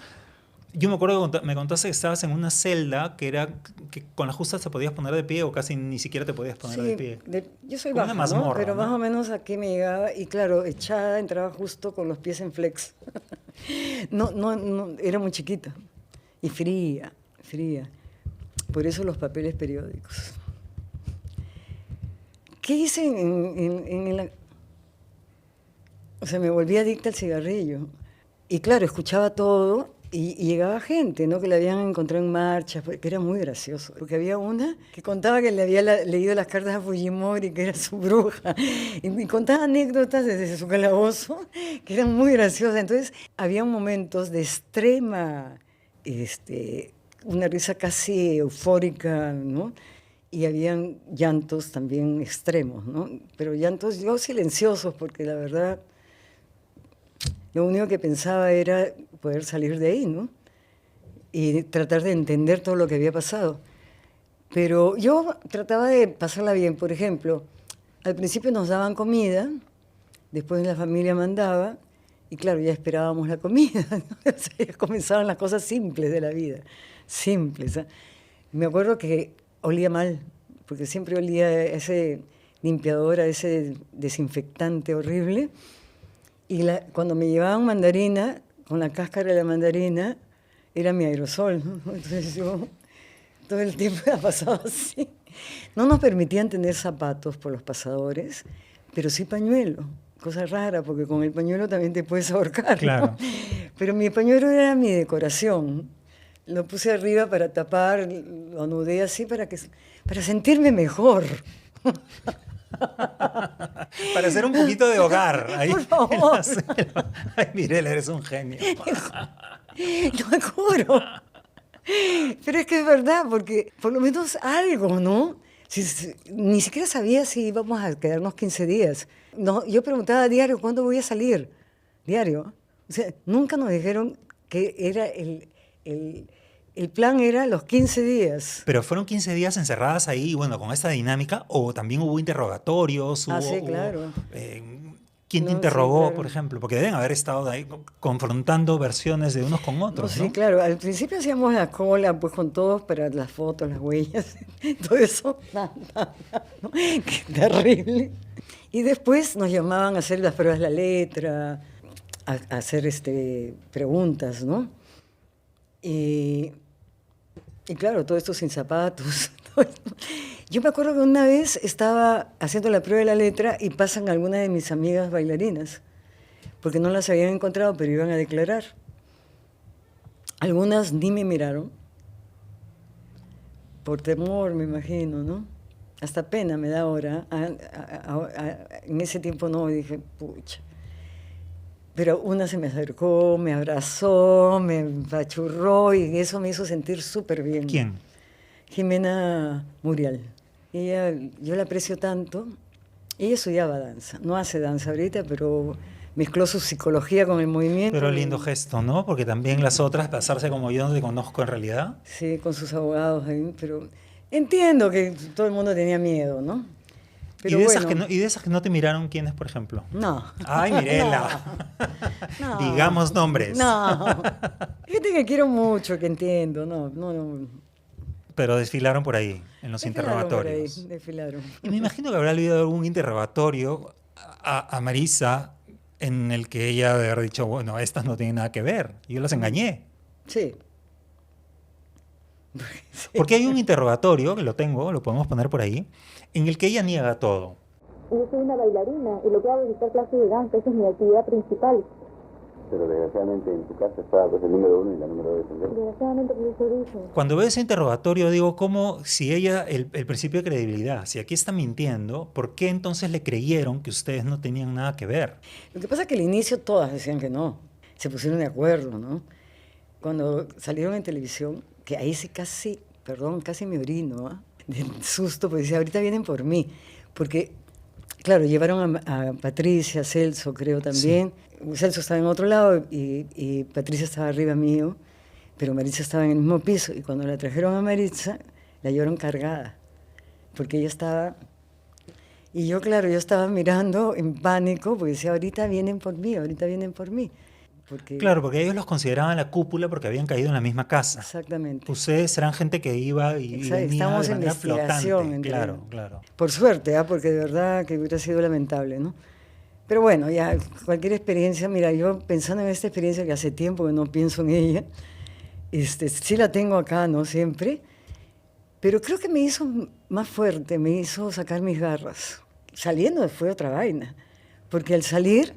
Yo me acuerdo que me contaste que estabas en una celda que con la justa te podías poner de pie o casi ni siquiera te podías poner de pie. Yo soy Como baja, una mazmorra, ¿no? Pero ¿no? más o menos aquí me llegaba, y claro, echada, entraba justo con los pies en flex. No, era muy chiquita y fría. Por eso los papeles periódicos. ¿Qué hice O sea, me volví adicta al cigarrillo. Y claro, escuchaba todo y llegaba gente, ¿no? Que la habían encontrado en marchas, que era muy gracioso. Porque había una que contaba que le había leído las cartas a Fujimori, que era su bruja. Y contaba anécdotas desde su calabozo, que eran muy graciosas. Entonces, había momentos de extrema, una risa casi eufórica, ¿no? Y habían llantos también extremos, ¿no? Pero llantos yo silenciosos, porque la verdad, lo único que pensaba era poder salir de ahí, ¿no? Y tratar de entender todo lo que había pasado. Pero yo trataba de pasarla bien. Por ejemplo, al principio nos daban comida, después la familia mandaba, y claro, ya esperábamos la comida, ¿no? O sea, ya comenzaban las cosas simples de la vida, simples, ¿eh? Me acuerdo que olía mal, porque siempre olía a ese limpiador, a ese desinfectante horrible. Y cuando me llevaban mandarina, con la cáscara de la mandarina, era mi aerosol, ¿no? Entonces yo todo el tiempo la pasaba así. No nos permitían tener zapatos por los pasadores, pero sí pañuelo. Cosa rara, porque con el pañuelo también te puedes ahorcar, ¿no? Claro. Pero mi pañuelo era mi decoración. Lo puse arriba para tapar, lo anudé así para sentirme mejor. Para hacer un poquito de hogar. Ahí, Por favor. Ay, Mirela, eres un genio. Lo juro. Pero es que es verdad, porque por lo menos algo, ¿no? Ni siquiera sabía si íbamos a quedarnos 15 días. No, yo preguntaba a diario, ¿cuándo voy a salir? Diario. O sea, nunca nos dijeron que era el plan era los 15 días. Pero fueron 15 días encerradas ahí, bueno, con esta dinámica, o también hubo interrogatorios. Sí, claro. ¿Quién te No, interrogó, sí, claro. por ejemplo? Porque deben haber estado ahí confrontando versiones de unos con otros, Sí, ¿no? claro. Al principio hacíamos la cola pues con todos para las fotos, las huellas, todo eso. ¿No? Qué terrible. Y después nos llamaban a hacer las pruebas de la letra, a hacer preguntas, ¿no? Y claro, todo esto sin zapatos. Todo esto. Yo me acuerdo que una vez estaba haciendo la prueba de la letra y pasan algunas de mis amigas bailarinas, porque no las habían encontrado, pero iban a declarar. Algunas ni me miraron, por temor, me imagino, ¿no? Hasta pena me da ahora. En ese tiempo no, y dije, pucha. Pero una se me acercó, me abrazó, me apachurró y eso me hizo sentir súper bien. ¿Quién? Jimena Muriel. Ella, yo la aprecio tanto. Ella estudiaba danza, no hace danza ahorita, pero mezcló su psicología con el movimiento. Pero lindo gesto, ¿no? Porque también las otras, pasarse como yo no te conozco en realidad. Sí, con sus abogados ahí, pero entiendo que todo el mundo tenía miedo, ¿no? Pero ¿Y de, bueno, y de esas que no te miraron, quiénes, por ejemplo? no. Ay, Mirela. No. Digamos nombres. No. Gente que quiero mucho, que entiendo, no. Pero desfilaron por ahí, en los Desfilaron por ahí, interrogatorios. desfilaron. Y me imagino que habrá habido algún interrogatorio a Marisa en el que ella debe haber dicho, bueno, estas no tienen nada que ver, yo las engañé. Sí. Porque hay un interrogatorio, que lo tengo, lo podemos poner por ahí, en el que ella niega todo. Yo soy una bailarina y lo que hago es dictar clases de danza, esa es mi actividad principal. Pero desgraciadamente en tu casa está pues, el número 1 y la número 2. Desgraciadamente, profesor, dice. Cuando veo ese interrogatorio digo, ¿cómo si ella, el principio de credibilidad, si aquí está mintiendo, ¿por qué entonces le creyeron que ustedes no tenían nada que ver? Lo que pasa es que al inicio todas decían que no, se pusieron de acuerdo, ¿no? Cuando salieron en televisión, que ahí sí casi me orino, ¿ah? Del susto, porque decía, ahorita vienen por mí, porque, claro, llevaron a Patricia, Celso creo también, Celso estaba en otro lado y Patricia estaba arriba mío, pero Maritza estaba en el mismo piso, y cuando la trajeron a Maritza, la llevaron cargada, porque ella estaba... Y yo, claro, yo estaba mirando en pánico, porque decía, ahorita vienen por mí, ahorita vienen por mí. Porque... Claro, porque ellos los consideraban la cúpula porque habían caído en la misma casa. Exactamente. Ustedes eran gente que iba y venía Estábamos de en manera investigación. flotante. Claro, claro. Por suerte, porque de verdad que hubiera sido lamentable, ¿no? Pero bueno, ya cualquier experiencia, mira, yo pensando en esta experiencia que hace tiempo que no pienso en ella, sí la tengo acá, ¿no? Siempre, pero creo que me hizo más fuerte, me hizo sacar mis garras. Saliendo fue otra vaina, porque al salir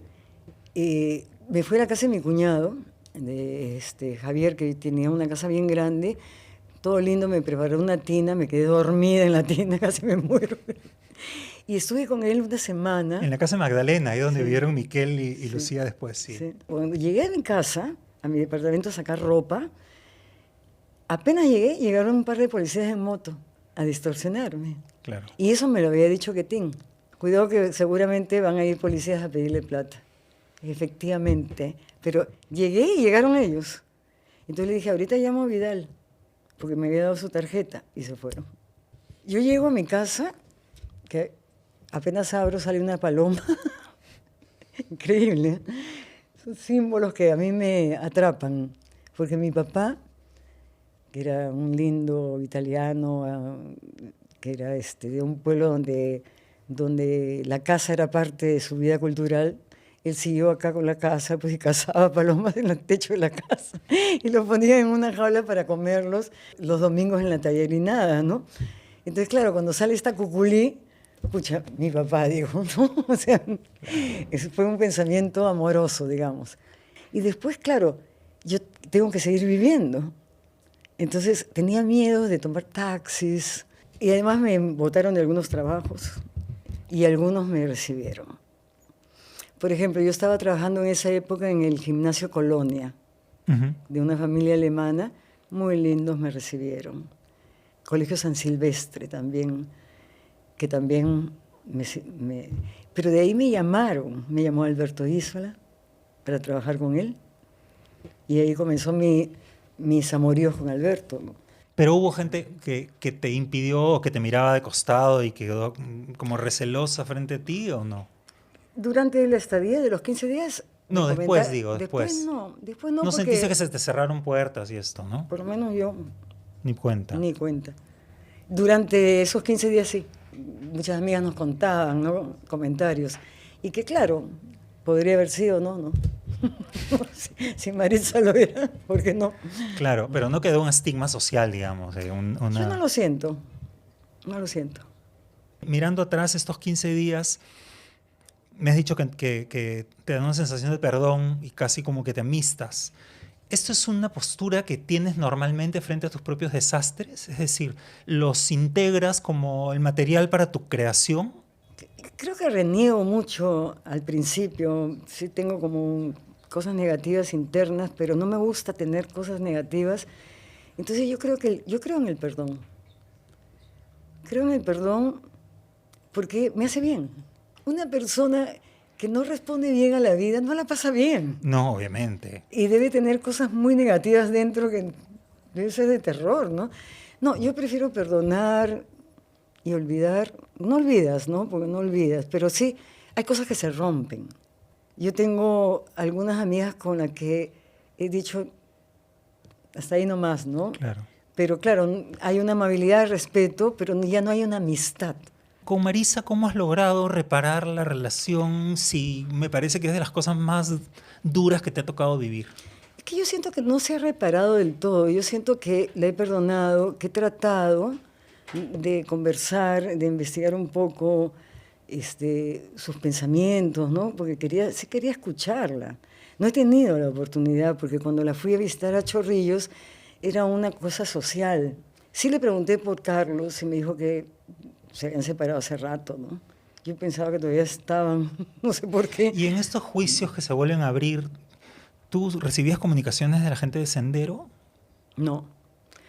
me fui a la casa de mi cuñado, de Javier, que tenía una casa bien grande, todo lindo, me preparó una tina, me quedé dormida en la tina, casi me muero. Y estuve con él una semana. En la casa de Magdalena, ahí donde Sí. vivieron Miquel y Sí. Lucía después, sí. Sí. Cuando llegué a mi casa, a mi departamento a sacar ropa, apenas llegué, llegaron un par de policías en moto a distorsionarme. Claro. Y eso me lo había dicho Quetín. Cuidado que seguramente van a ir policías a pedirle plata. Efectivamente. Pero llegué y llegaron ellos. Entonces le dije, ahorita llamo a Vidal, porque me había dado su tarjeta, y se fueron. Yo llego a mi casa, que apenas abro, sale una paloma. Increíble. Son símbolos que a mí me atrapan, porque mi papá, que era un lindo italiano, que era de un pueblo donde la casa era parte de su vida cultural, él siguió acá con la casa, pues, y cazaba palomas en el techo de la casa y los ponía en una jaula para comerlos los domingos en la tallerinada, ¿no? Entonces, claro, cuando sale esta cuculí, pucha, mi papá, digo, ¿no? O sea, fue un pensamiento amoroso, digamos. Y después, claro, yo tengo que seguir viviendo. Entonces, tenía miedo de tomar taxis y además me botaron de algunos trabajos y algunos me recibieron. Por ejemplo, yo estaba trabajando en esa época en el gimnasio Colonia, de una familia alemana, muy lindos me recibieron. Colegio San Silvestre también, que también pero de ahí me llamó Alberto Isola para trabajar con él, y ahí comenzó mis amoríos con Alberto, ¿no? Pero hubo gente que te impidió o que te miraba de costado y quedó como recelosa frente a ti, ¿o no? Durante la estadía de los 15 días... No, después digo, después. Después no, No porque sentiste que se te cerraron puertas y esto, ¿no? por lo menos yo Ni cuenta. ni cuenta. Durante esos 15 días sí, muchas amigas nos contaban, ¿no? Comentarios. Y que claro, podría haber sido, ¿no? Si Maritza lo era, ¿por qué no? Claro, pero no quedó un estigma social, digamos. Yo no lo siento, no lo siento. Mirando atrás estos 15 días, me has dicho que te da una sensación de perdón y casi como que te amistas. ¿Esto es una postura que tienes normalmente frente a tus propios desastres? Es decir, ¿los integras como el material para tu creación? Creo que reniego mucho al principio, sí tengo como cosas negativas internas, pero no me gusta tener cosas negativas. Entonces yo creo en el perdón. Creo en el perdón porque me hace bien. Una persona que no responde bien a la vida no la pasa bien. No, obviamente. Y debe tener cosas muy negativas dentro que debe ser de terror, ¿no? No, yo prefiero perdonar y olvidar. No olvidas, ¿no? Porque no olvidas, pero sí hay cosas que se rompen. Yo tengo algunas amigas con las que he dicho hasta ahí nomás, ¿no? Claro. Pero claro, hay una amabilidad, respeto, pero ya no hay una amistad. Con Marisa, ¿cómo has logrado reparar la relación? Si me parece que es de las cosas más duras que te ha tocado vivir. Es que yo siento que no se ha reparado del todo. Yo siento que la he perdonado, que he tratado de conversar, de investigar un poco sus pensamientos, ¿no? Porque sí quería escucharla. No he tenido la oportunidad, porque cuando la fui a visitar a Chorrillos era una cosa social. Sí le pregunté por Carlos y me dijo que se habían separado hace rato, ¿no? Yo pensaba que todavía estaban, no sé por qué. Y en estos juicios que se vuelven a abrir, ¿tú recibías comunicaciones de la gente de Sendero? No.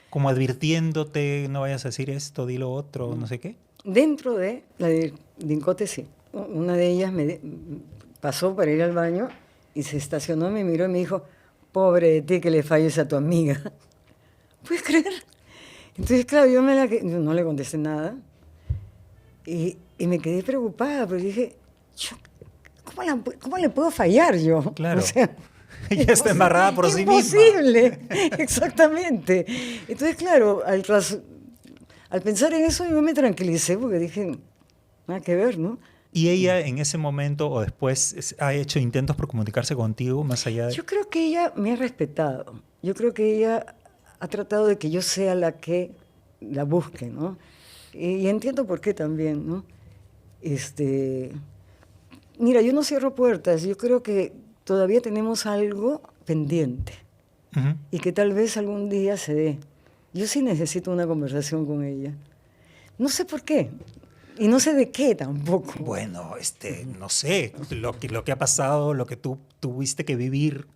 Como advirtiéndote, no vayas a decir esto, di lo otro, no sé qué. Dentro de la de Dincote, sí. Una de ellas pasó para ir al baño y se estacionó, me miró y me dijo, pobre de ti que le falles a tu amiga. ¿Puedes creer? Entonces, claro, yo no le contesté nada y me quedé preocupada porque dije, ¿cómo le puedo fallar yo? Claro. O sea, ella está embarrada por sí misma. Imposible, exactamente. Entonces, claro, al pensar en eso yo me tranquilicé porque dije, nada que ver, ¿no? ¿Y ella en ese momento o después ha hecho intentos por comunicarse contigo más allá de...? Yo creo que ella me ha respetado. Yo creo que ella ha tratado de que yo sea la que la busque, ¿no? Y entiendo por qué también, ¿no? Mira, yo no cierro puertas. Yo creo que todavía tenemos algo pendiente Uh-huh. y que tal vez algún día se dé. Yo sí necesito una conversación con ella. No sé por qué. Y no sé de qué tampoco. Bueno, no sé, lo que ha pasado, lo que tú tuviste que vivir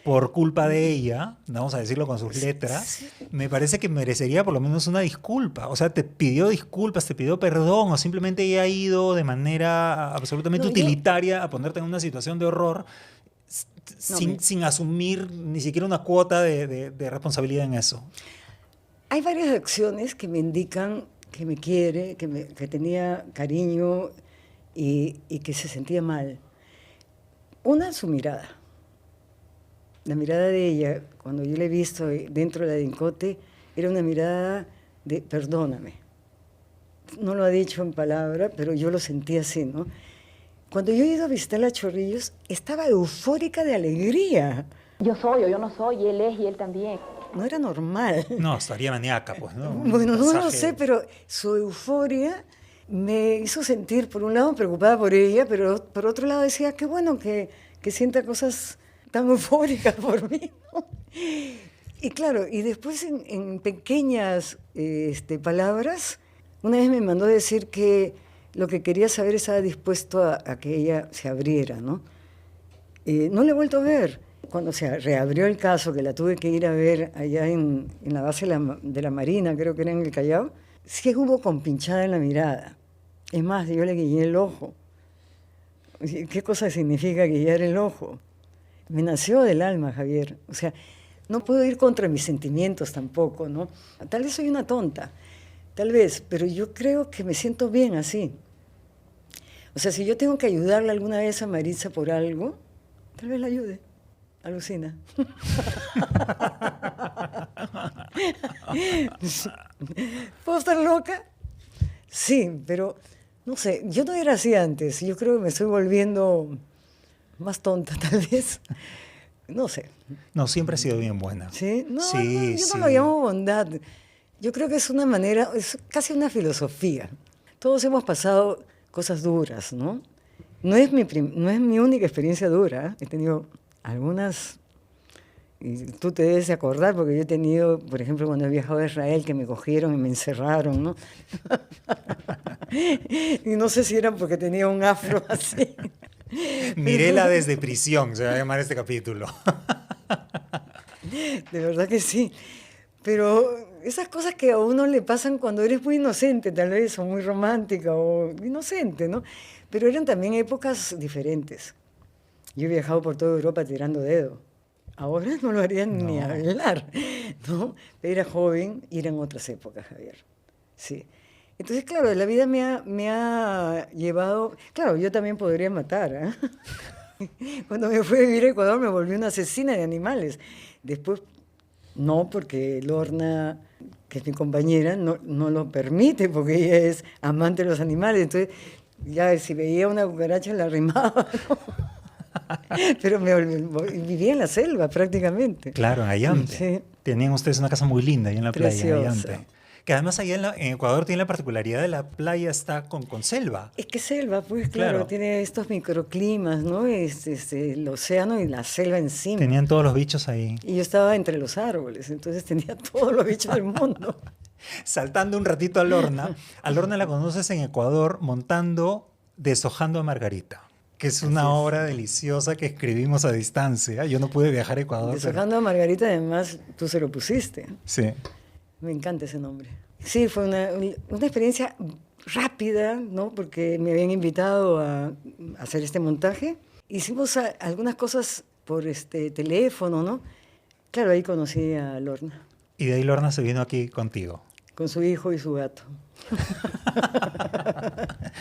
por culpa de ella, vamos a decirlo con sus letras, me parece que merecería por lo menos una disculpa. O sea, te pidió disculpas, te pidió perdón, o simplemente ella ha ido de manera absolutamente utilitaria a ponerte en una situación de horror sin asumir ni siquiera una cuota de responsabilidad en eso. Hay varias acciones que me indican que me quiere, que tenía cariño y que se sentía mal. Una, su mirada. La mirada de ella, cuando yo la he visto dentro de la Dincote, era una mirada de perdóname. No lo ha dicho en palabra, pero yo lo sentí así, ¿no? Cuando yo he ido a visitar a Chorrillos, estaba eufórica de alegría. Yo soy o yo no soy, y él es y él también. No era normal. No, estaría maníaca, pues, ¿no? Bueno, no lo sé, pero su euforia me hizo sentir, por un lado, preocupada por ella, pero por otro lado decía, qué bueno que sienta cosas tan eufóricas por mí, ¿no? Y claro, y después en pequeñas palabras, una vez me mandó decir que lo que quería saber estaba dispuesto a que ella se abriera, ¿no? No la he vuelto a ver. Cuando se reabrió el caso, que la tuve que ir a ver allá en la base de la Marina, creo que era en el Callao, sí hubo compinchada en la mirada. Es más, yo le guiñé el ojo. ¿Qué cosa significa guiñar el ojo? Me nació del alma, Javier. O sea, no puedo ir contra mis sentimientos tampoco, ¿no? Tal vez soy una tonta, tal vez, pero yo creo que me siento bien así. O sea, si yo tengo que ayudarle alguna vez a Maritza por algo, tal vez la ayude. Alucina. ¿Puedo estar loca? Sí, pero no sé, yo no era así antes. Yo creo que me estoy volviendo más tonta, tal vez. No sé. No, siempre ha sido bien buena. ¿Sí? No, sí, yo sí. no lo llamo bondad. Yo creo que es una manera, es casi una filosofía. Todos hemos pasado cosas duras, ¿no? No es mi única experiencia dura. He tenido algunas, y tú te debes de acordar, porque yo he tenido, por ejemplo, cuando he viajado a Israel, que me cogieron y me encerraron, ¿no? Y no sé si eran porque tenía un afro así. Mirela desde prisión, se va a llamar este capítulo. De verdad que sí. Pero esas cosas que a uno le pasan cuando eres muy inocente, tal vez, o muy romántica, o inocente, ¿no? Pero eran también épocas diferentes. Yo he viajado por toda Europa tirando dedo. Ahora no lo haría ni hablar, ¿no? Era joven y eran otras épocas, Javier. Sí. Entonces, claro, la vida me ha llevado... Claro, yo también podría matar, ¿eh? Cuando me fui a vivir a Ecuador me volví una asesina de animales. Después, no, porque Lorna, que es mi compañera, no lo permite, porque ella es amante de los animales. Entonces, ya si veía una cucaracha la arrimaba, ¿no? Pero vivía en la selva prácticamente. Claro, en Ayante. Sí. Tenían ustedes una casa muy linda ahí en la playa, en Preciosa. Ayante. Que además allá en Ecuador tiene la particularidad de la playa está con selva. Es que selva, pues claro, Claro. tiene estos microclimas, ¿no? Es el océano y la selva encima. Tenían todos los bichos ahí. Y yo estaba entre los árboles, entonces tenía todos los bichos del mundo. Saltando un ratito a Lorna. A Lorna la conoces en Ecuador montando Deshojando a Margarita, que es una obra deliciosa que escribimos a distancia. Yo no pude viajar a Ecuador. pero- Deshojando a Margarita, además, tú se lo pusiste. Sí. Me encanta ese nombre. Sí, fue una experiencia rápida, ¿no? Porque me habían invitado a hacer este montaje. Hicimos algunas cosas por teléfono, ¿no? Claro, ahí conocí a Lorna, Y de ahí Lorna se vino aquí contigo. con su hijo y su gato.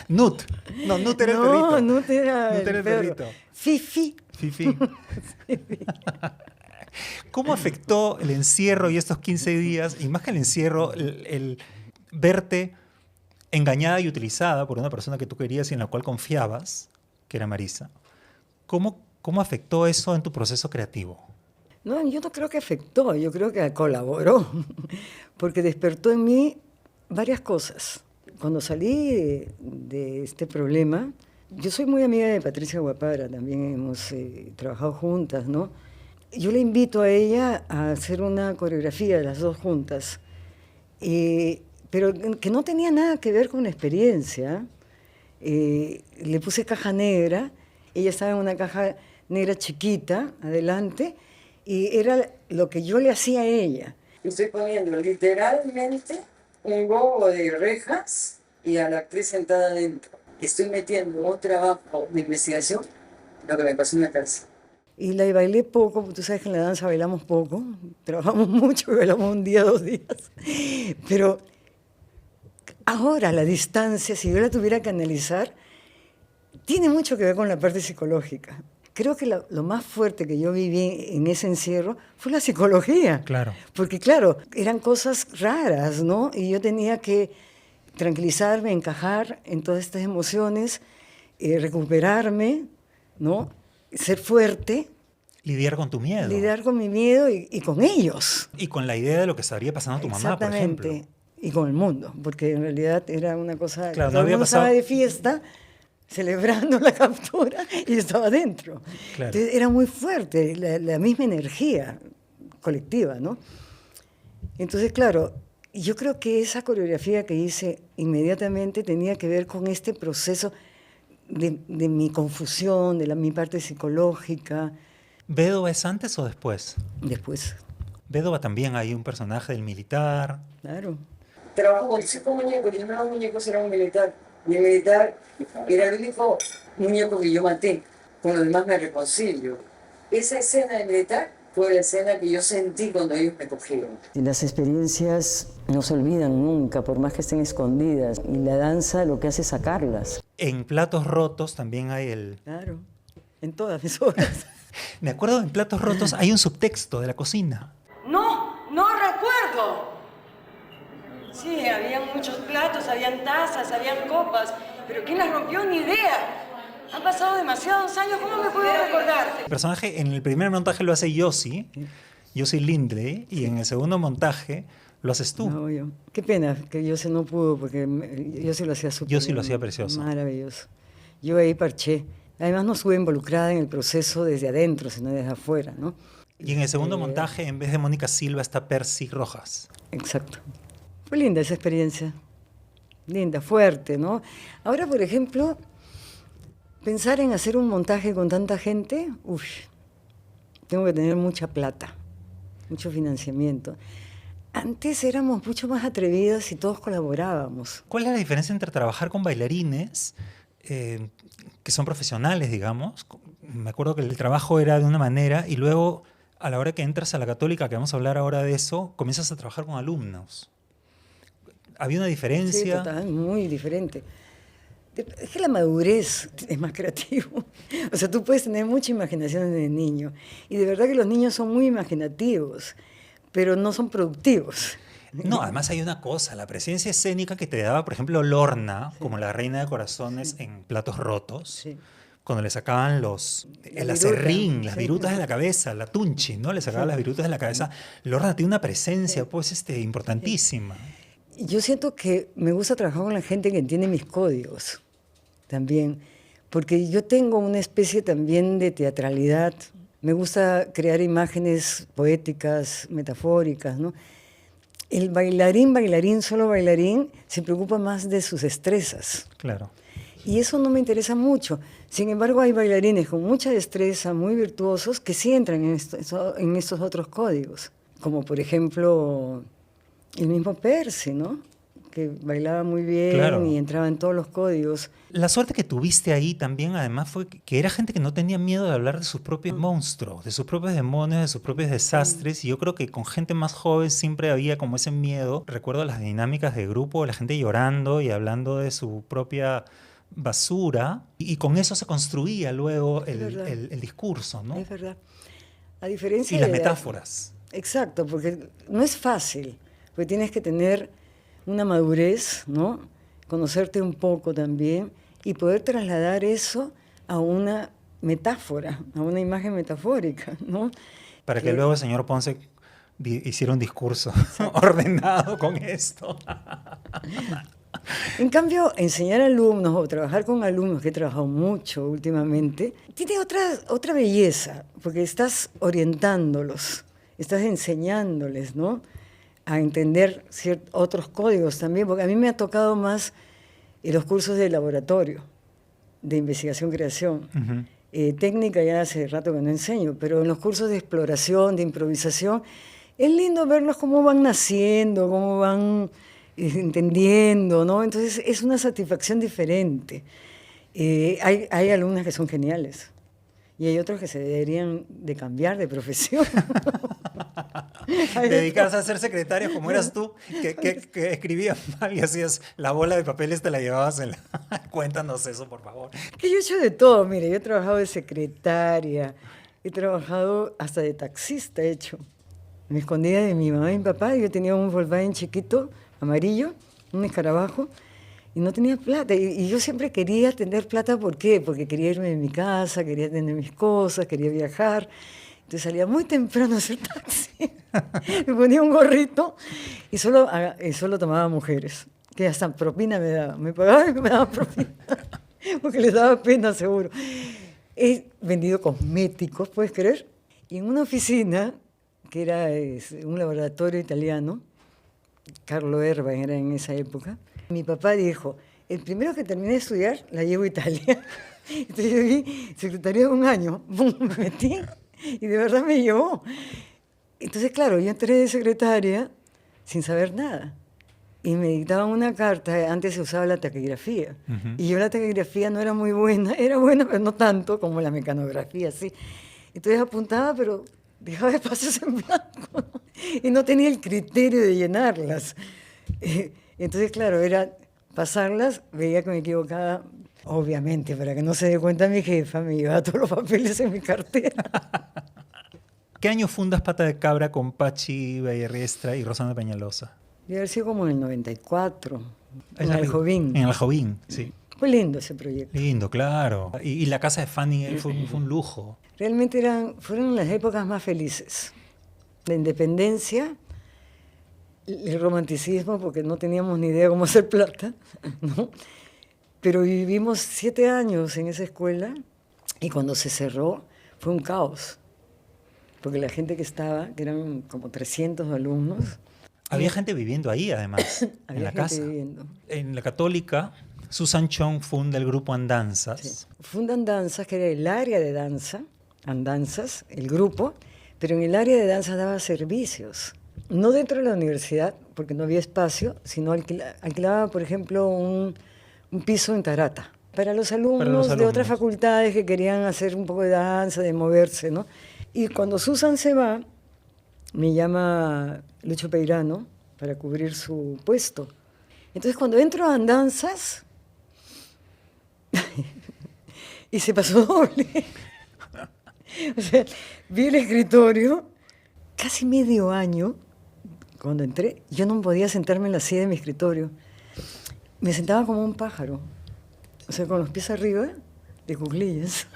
Nut. No, Nut era el perrito. No, Nut era Nut era el perro. perrito. Fifi. Fifi. ¿Cómo afectó el encierro y estos 15 días, y más que el encierro, el verte engañada y utilizada por una persona que tú querías y en la cual confiabas, que era Marisa? ¿Cómo afectó eso en tu proceso creativo? No, yo no creo que afectó, yo creo que colaboró, porque despertó en mí varias cosas. Cuando salí de este problema, yo soy muy amiga de Patricia Guapara, también hemos trabajado juntas, ¿no? Yo le invito a ella a hacer una coreografía de las dos juntas, pero que no tenía nada que ver con la experiencia. Le puse caja negra, ella estaba en una caja negra chiquita, adelante, y era lo que yo le hacía a ella. Estoy poniendo literalmente un gobo de rejas y a la actriz sentada adentro. Estoy metiendo un trabajo de investigación, lo que me pasó en la cárcel. Y la bailé poco, porque tú sabes que en la danza bailamos poco, trabajamos mucho, bailamos un día, 2 días, pero ahora la distancia, si yo la tuviera que analizar, tiene mucho que ver con la parte psicológica. Creo que lo más fuerte que yo viví en ese encierro fue la psicología. Claro. Porque, claro, eran cosas raras, ¿no? Y yo tenía que tranquilizarme, encajar en todas estas emociones, recuperarme, ¿no? Ser fuerte. Lidiar con tu miedo. Lidiar con mi miedo y con ellos. Y con la idea de lo que estaría pasando a tu mamá, por ejemplo. Exactamente. Y con el mundo, porque en realidad era una cosa... Claro, no todo el había mundo pasado- estaba de fiesta, celebrando la captura, y yo estaba dentro. Claro. Entonces era muy fuerte, la misma energía colectiva, ¿no? Entonces, claro, yo creo que esa coreografía que hice inmediatamente tenía que ver con este proceso de mi confusión, de mi parte psicológica. ¿Bédova es antes o después? Después, Bédova también hay un personaje del militar. claro. Trabajó con 5 muñecos, y uno de los muñecos era un militar. Y el militar era el único muñeco que yo maté. Con los demás me reconcilio. Esa escena del militar fue la escena que yo sentí cuando ellos me cogieron. Y las experiencias no se olvidan nunca, por más que estén escondidas. Y la danza lo que hace es sacarlas. En Platos Rotos también hay el... Claro, en todas mis obras. Me acuerdo, en Platos Rotos hay un subtexto de la cocina. No recuerdo. Sí, habían muchos platos, habían tazas, habían copas, pero ¿quién las rompió? Ni idea. Han pasado demasiados años, ¿cómo me puedo recordar? El personaje en el primer montaje lo hace Yossi Lindley, y en el segundo montaje lo haces tú. No, yo. Qué pena que yo no pudo, porque yo sí lo hacía súper Yo sí lo bien, hacía precioso. Maravilloso. Yo ahí parché. Además no estuve involucrada en el proceso desde adentro, sino desde afuera, ¿no? Y en el segundo montaje, en vez de Mónica Silva, está Percy Rojas. Exacto. Fue linda esa experiencia. Linda, fuerte, ¿no? Ahora, por ejemplo, pensar en hacer un montaje con tanta gente, tengo que tener mucha plata, mucho financiamiento. Antes éramos mucho más atrevidas y todos colaborábamos. ¿Cuál es la diferencia entre trabajar con bailarines que son profesionales, digamos? Me acuerdo que el trabajo era de una manera y luego, a la hora que entras a la Católica, que vamos a hablar ahora de eso, comienzas a trabajar con alumnos. ¿Había una Sí, diferencia? total, muy diferente. Es que la madurez es más creativo. O sea, tú puedes tener mucha imaginación desde niño. Y de verdad que los niños son muy imaginativos, pero no son productivos. No, además hay una cosa, la presencia escénica que te daba, por ejemplo, Lorna, como la reina de corazones en Platos Rotos, Sí. cuando le sacaban el viruta, acerrín, las sí. virutas de la cabeza, la tunchi, ¿no? Le sacaban las virutas de la cabeza. Lorna tiene una presencia, pues, importantísima. Y yo siento que me gusta trabajar con la gente que entiende mis códigos también, porque yo tengo una especie también de teatralidad. Me gusta crear imágenes poéticas, metafóricas, ¿no? El bailarín, solo bailarín, se preocupa más de sus destrezas. Claro. Y eso no me interesa mucho. Sin embargo, hay bailarines con mucha destreza, muy virtuosos, que sí entran en estos otros códigos. Como por ejemplo, el mismo Percy, ¿no? Que bailaba muy bien Claro. y entraba en todos los códigos. La suerte que tuviste ahí también, además, fue que era gente que no tenía miedo de hablar de sus propios monstruos, de sus propios demonios, de sus propios desastres. Y yo creo que con gente más joven siempre había como ese miedo. Recuerdo las dinámicas de grupo, la gente llorando y hablando de su propia basura. Y con eso se construía luego verdad. el discurso, ¿no? Es verdad. A diferencia Y las de metáforas. Exacto, porque no es fácil, porque tienes que tener una madurez, ¿no? Conocerte un poco también y poder trasladar eso a una metáfora, a una imagen metafórica, ¿no? Para que luego el señor Ponce hiciera un discurso ordenado con esto. En cambio, enseñar a alumnos o trabajar con alumnos, que he trabajado mucho últimamente, tiene otra belleza, porque estás orientándolos, estás enseñándoles, ¿no? A entender otros códigos también, porque a mí me ha tocado más los cursos de laboratorio, de investigación-creación. Técnica ya hace rato que no enseño, pero en los cursos de exploración, de improvisación, es lindo verlos cómo van naciendo, cómo van entendiendo, ¿no? Entonces es una satisfacción diferente. Hay alumnas que son geniales y hay otros que se deberían de cambiar de profesión. Dedicarse a ser secretaria como eras tú, que escribías mal y hacías la bola de papeles, te la llevabas en la... Cuéntanos eso, por favor. Que yo he hecho de todo, mire, yo he trabajado de secretaria, he trabajado hasta de taxista, he hecho. Me escondía de mi mamá y mi papá, yo tenía un Volkswagen chiquito, amarillo, un escarabajo, y no tenía plata. Y yo siempre quería tener plata, ¿por qué? Porque quería irme de mi casa, quería tener mis cosas, quería viajar. Entonces salía muy temprano a hacer taxi, me ponía un gorrito y solo tomaba mujeres, que hasta propina me daban. Me pagaban y me daban propina, porque les daba pena, seguro. He vendido cosméticos, ¿puedes creer? Y en una oficina, que era un laboratorio italiano, Carlo Erba era en esa época, mi papá dijo, el primero que terminé de estudiar la llevo a Italia. Entonces yo vi secretaría de un año, ¡pum!, me metí y de verdad me llevó. Entonces, claro, yo entré de secretaria sin saber nada. Y me dictaban una carta, antes se usaba la taquigrafía. Y yo la taquigrafía no era muy buena, era buena, pero no tanto como la mecanografía, sí. Entonces apuntaba, pero dejaba espacios en blanco, ¿no? Y no tenía el criterio de llenarlas. Entonces, claro, era pasarlas, veía que me equivocaba, obviamente, para que no se dé cuenta mi jefa, me llevaba todos los papeles en mi cartera. ¿Qué año fundas Pata de Cabra con Pachi Vallerriestra y Rosana Peñalosa? Debe haber sido como en el 94, en Aljovín. En Aljovín, sí. Fue lindo ese proyecto. Lindo, claro. Y la casa de Fanny fue un lujo. Realmente fueron las épocas más felices. La independencia, el romanticismo, porque no teníamos ni idea cómo hacer plata, ¿no? Pero vivimos 7 años en esa escuela y cuando se cerró fue un caos. Porque la gente que estaba, que eran como 300 alumnos... Había gente viviendo ahí, además, en la casa. Viviendo. En la Católica, Susan Chong funda el grupo Andanzas. Sí. Funda Andanzas, que era el área de danza, Andanzas, el grupo, pero en el área de danza daba servicios no dentro de la universidad, porque no había espacio, sino alquilaba, por ejemplo, un piso en Tarata para los alumnos de otras facultades que querían hacer un poco de danza, de moverse, ¿no? Y cuando Susan se va, me llama Lucho Peirano para cubrir su puesto. Entonces, cuando entro a Andanzas, y se pasó doble. O sea, vi el escritorio, casi medio año, cuando entré, yo no podía sentarme en la silla de mi escritorio. Me sentaba como un pájaro, o sea, con los pies arriba, de cuclillas.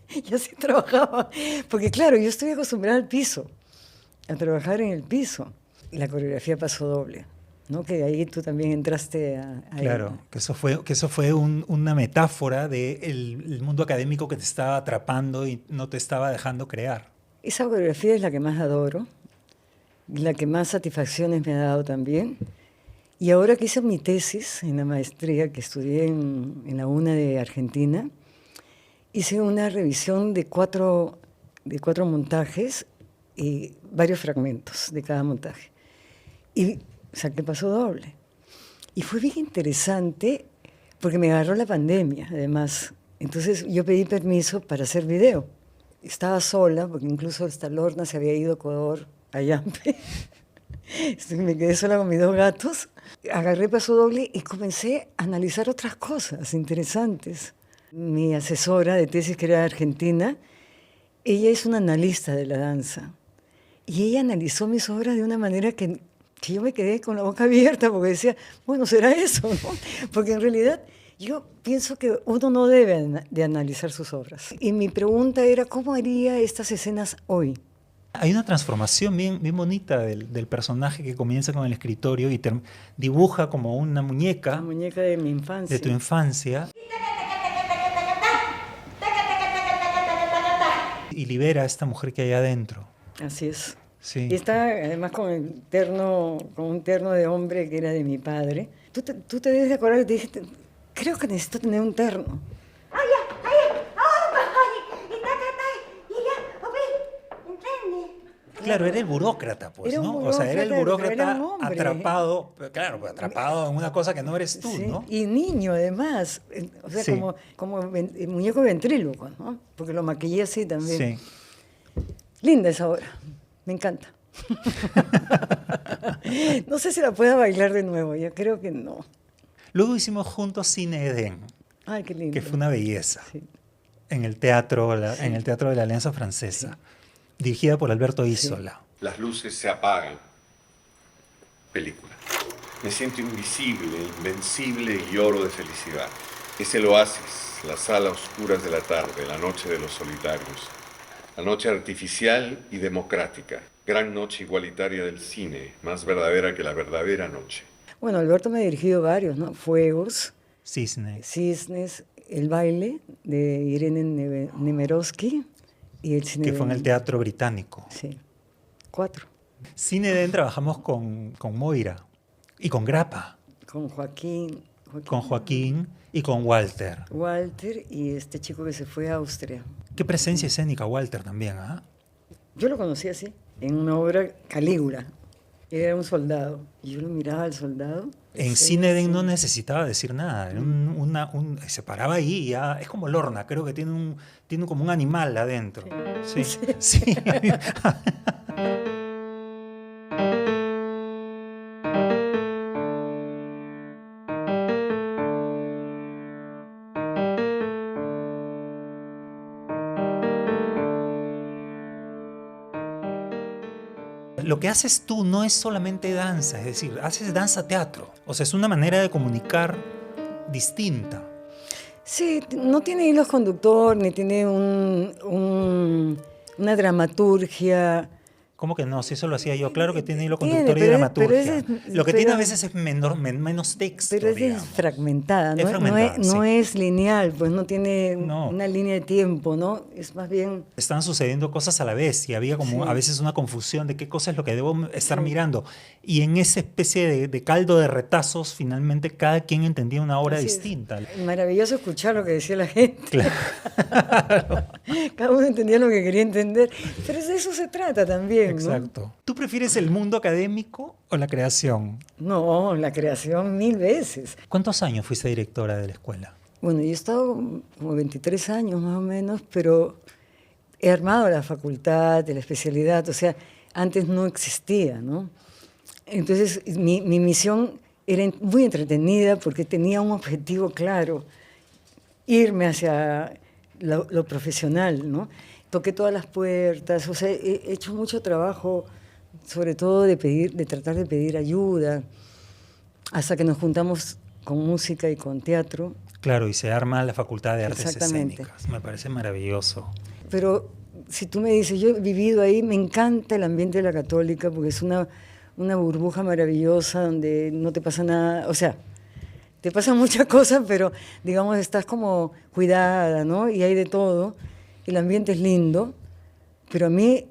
Y así trabajaba. Porque claro, yo estoy acostumbrada al piso, a trabajar en el piso. La coreografía pasó doble, ¿no? Que ahí tú también entraste a Claro, que eso fue una metáfora del mundo académico que te estaba atrapando y no te estaba dejando crear. Esa coreografía es la que más adoro, la que más satisfacciones me ha dado también. Y ahora que hice mi tesis en la maestría que estudié en la UNA de Argentina, hice una revisión de cuatro montajes y varios fragmentos de cada montaje. Y saqué paso doble. Y fue bien interesante porque me agarró la pandemia, además. Entonces yo pedí permiso para hacer video. Estaba sola, porque incluso hasta Lorna se había ido a Ecuador, a Yampe. Me quedé sola con mis 2 gatos. Agarré paso doble y comencé a analizar otras cosas interesantes. Mi asesora de tesis, que era argentina, ella es una analista de la danza. Y ella analizó mis obras de una manera que yo me quedé con la boca abierta porque decía, bueno, será eso, ¿no? Porque en realidad yo pienso que uno no debe de analizar sus obras. Y mi pregunta era, ¿cómo haría estas escenas hoy? Hay una transformación bien bonita del personaje que comienza con el escritorio y dibuja como una muñeca. La muñeca de mi infancia. De tu infancia. Y libera a esta mujer que hay adentro. Así es. Sí. Y está además con un terno de hombre que era de mi padre. Tú te debes de acordar que te dije, creo que necesito tener un terno. Claro, era el burócrata, pues, era ¿no? O sea, era el burócrata atrapado, atrapado en una cosa que no eres tú, sí, ¿no? Y niño, además. O sea, sí. como el muñeco ventríloco, ¿no? Porque lo maquillé así también. Sí. Linda esa obra, me encanta. No sé si la pueda bailar de nuevo, yo creo que no. Luego hicimos juntos Cine Edén. Ay, qué lindo. Que fue una belleza. Sí. En el teatro de la Alianza Francesa. Sí. Dirigida por Alberto Isola. Sí. Las luces se apagan. Película. Me siento invisible, invencible y lloro de felicidad. Es el oasis, la sala a oscuras de la tarde, la noche de los solitarios. La noche artificial y democrática. Gran noche igualitaria del cine, más verdadera que la verdadera noche. Bueno, Alberto me ha dirigido varios, ¿no? Fuegos. Cisnes. El baile de Irene Nemirovsky. Y el cine que fue en el Teatro Británico. Sí, 4. Cine Edén trabajamos con Moira y con Grappa. Con Joaquín. Con Joaquín y con Walter. Walter y este chico que se fue a Austria. Qué presencia escénica Walter también, ¿ah? Yo lo conocí así, en una obra Calígula. Era un soldado. Y yo lo miraba al soldado. En Cine Edén no necesitaba decir nada. Se paraba ahí y ya. Es como Lorna, creo que tiene como un animal adentro. Sí. Sí. Lo que haces tú no es solamente danza, es decir, haces danza-teatro. O sea, es una manera de comunicar distinta. Sí, no tiene hilos conductor, ni tiene una dramaturgia. ¿Cómo que no? Si eso lo hacía yo. Claro que tiene hilo conductor y dramaturgia. Lo que tiene a veces es menos texto, pero digamos. Es fragmentada, ¿no? Es fragmentada, no sí. es lineal, pues no tiene una línea de tiempo, ¿no? Es más bien... Estaban sucediendo cosas a la vez y había como a veces una confusión de qué cosa es lo que debo estar mirando. Y en esa especie de caldo de retazos, finalmente cada quien entendía una obra distinta. Es maravilloso escuchar lo que decía la gente. Claro. Cada uno entendía lo que quería entender, pero de eso se trata también, ¿no? Exacto. ¿Tú prefieres el mundo académico o la creación? No, la creación 1000 veces. ¿Cuántos años fuiste directora de la escuela? Bueno, yo he estado como 23 años más o menos, pero he armado la facultad, de la especialidad, o sea, antes no existía, ¿no? Entonces, mi misión era muy entretenida porque tenía un objetivo claro, irme hacia lo profesional, ¿no? Toqué todas las puertas, o sea, he hecho mucho trabajo, sobre todo de tratar de pedir ayuda, hasta que nos juntamos con música y con teatro. Claro, y se arma la Facultad de Artes Exactamente. Escénicas. Me parece maravilloso. Pero si tú me dices, yo he vivido ahí, me encanta el ambiente de la Católica porque es una burbuja maravillosa donde no te pasa nada, o sea, te pasan muchas cosas, pero digamos estás como cuidada, ¿no? Y hay de todo, el ambiente es lindo, pero a mí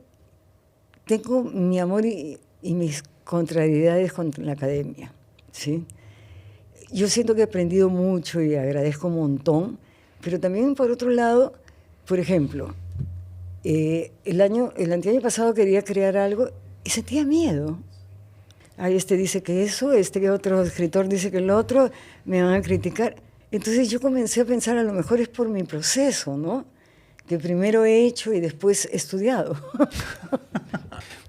tengo mi amor y mis contrariedades con la academia, ¿sí? Yo siento que he aprendido mucho y agradezco un montón, pero también por otro lado, por ejemplo, el anteaño pasado quería crear algo y sentía miedo. Ay, este dice que eso, que otro escritor dice que el otro, me van a criticar. Entonces yo comencé a pensar, a lo mejor es por mi proceso, ¿no? Que primero he hecho y después he estudiado.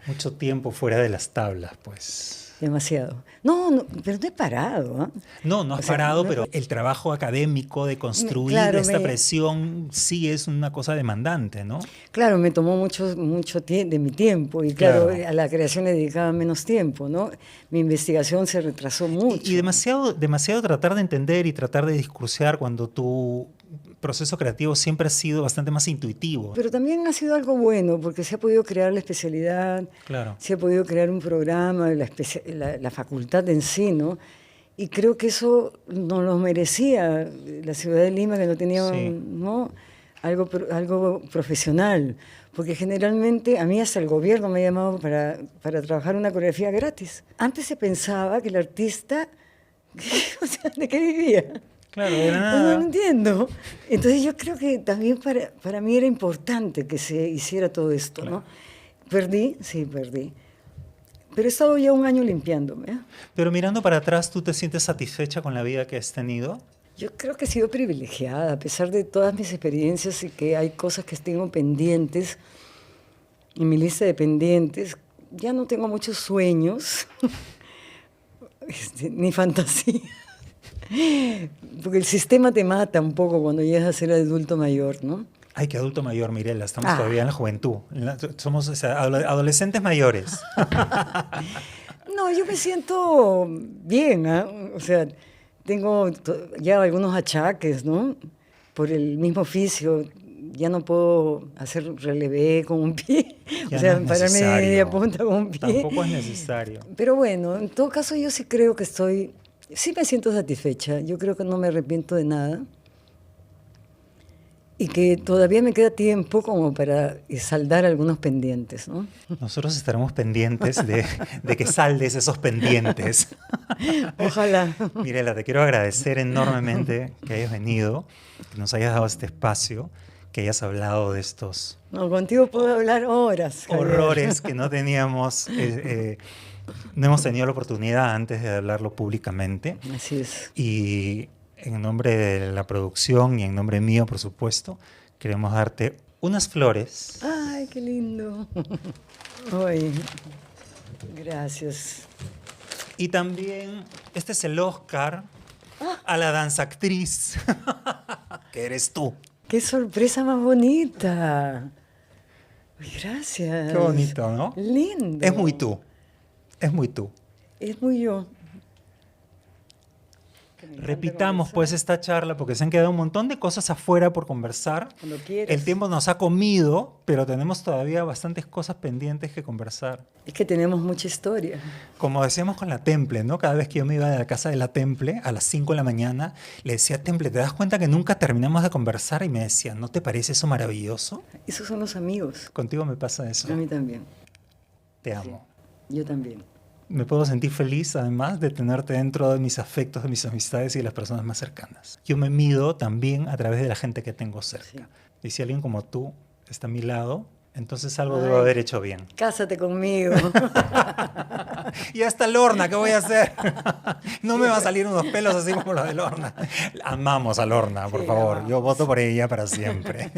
Mucho tiempo fuera de las tablas, pues. Demasiado. No, pero no he parado. ¿Eh? No has O sea, parado, no- pero el trabajo académico de construir Claro, esta presión sí es una cosa demandante, ¿no? Claro, me tomó mucho de mi tiempo y claro, Claro. a la creación le dedicaba menos tiempo, ¿no? Mi investigación se retrasó mucho. Y demasiado tratar de entender y tratar de discursear cuando tu proceso creativo siempre ha sido bastante más intuitivo. Pero también ha sido algo bueno porque se ha podido crear la especialidad, Claro. se ha podido crear un programa, la facultad en sí, ¿no? Y creo que eso nos lo merecía la ciudad de Lima, que no tenía Sí. ¿no? algo profesional. Porque generalmente a mí hasta el gobierno me ha llamado para trabajar una coreografía gratis. Antes se pensaba que el artista, o sea, ¿de qué vivía? Claro, de la No, nada. no entiendo. Entonces yo creo que también para mí era importante que se hiciera todo esto, ¿no? Perdí, sí, perdí. Pero he estado ya un año limpiándome. ¿Eh? Pero mirando para atrás, ¿tú te sientes satisfecha con la vida que has tenido? Yo creo que he sido privilegiada, a pesar de todas mis experiencias y que hay cosas que tengo pendientes en mi lista de pendientes. Ya no tengo muchos sueños, ni fantasía. Porque el sistema te mata un poco cuando llegas a ser adulto mayor, ¿no? Ay, qué adulto mayor, Mirela, estamos Ah. todavía en la juventud. Somos o sea, adolescentes mayores. No, yo me siento bien, ¿ah? O sea, tengo ya algunos achaques, ¿no? Por el mismo oficio, ya no puedo hacer relevé con un pie, Ya o sea, no es pararme de necesario. media punta con un pie. Tampoco es necesario. Pero bueno, en todo caso yo sí creo que sí me siento satisfecha, yo creo que no me arrepiento de nada y que todavía me queda tiempo como para saldar algunos pendientes, ¿no? Nosotros estaremos pendientes de que saldes esos pendientes. Ojalá. Mirela, te quiero agradecer enormemente que hayas venido, que nos hayas dado este espacio, que hayas hablado de estos No, contigo puedo hablar horas, Javier. horrores que no teníamos, no hemos tenido la oportunidad antes de hablarlo públicamente. Así es. Y en nombre de la producción y en nombre mío, por supuesto, queremos darte unas flores. Ay, qué lindo. Ay, gracias. Y también, este es el Oscar a la danzactriz, que eres tú. Qué sorpresa más bonita. Ay, gracias. Qué bonito, ¿no? Lindo. Es muy tú, es muy tú. Es muy yo. Que me encanta Repitamos conversar. pues esta charla porque se han quedado un montón de cosas afuera por conversar. Cuando quieras. El tiempo nos ha comido, pero tenemos todavía bastantes cosas pendientes que conversar. Es que tenemos mucha historia. Como decíamos con la Temple, ¿no? Cada vez que yo me iba de la casa de la Temple a las 5 de la mañana, le decía, Temple, ¿te das cuenta que nunca terminamos de conversar? Y me decía, ¿no te parece eso maravilloso? Esos son los amigos. Contigo me pasa eso. A mí también. Te amo. Yo también. Me puedo sentir feliz, además, de tenerte dentro de mis afectos, de mis amistades y de las personas más cercanas. Yo me mido también a través de la gente que tengo cerca. Sí. Y si alguien como tú está a mi lado, entonces algo Ay. debo haber hecho bien. Cásate conmigo. Y hasta Lorna, ¿qué voy a hacer? No me va a salir unos pelos así como los de Lorna. Amamos a Lorna, por Sí, favor. amamos. Yo voto por ella para siempre.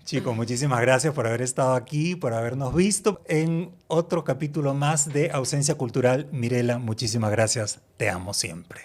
Chicos, muchísimas gracias por haber estado aquí, por habernos visto en otro capítulo más de Ausencia Cultural. Mirela, muchísimas gracias. Te amo siempre.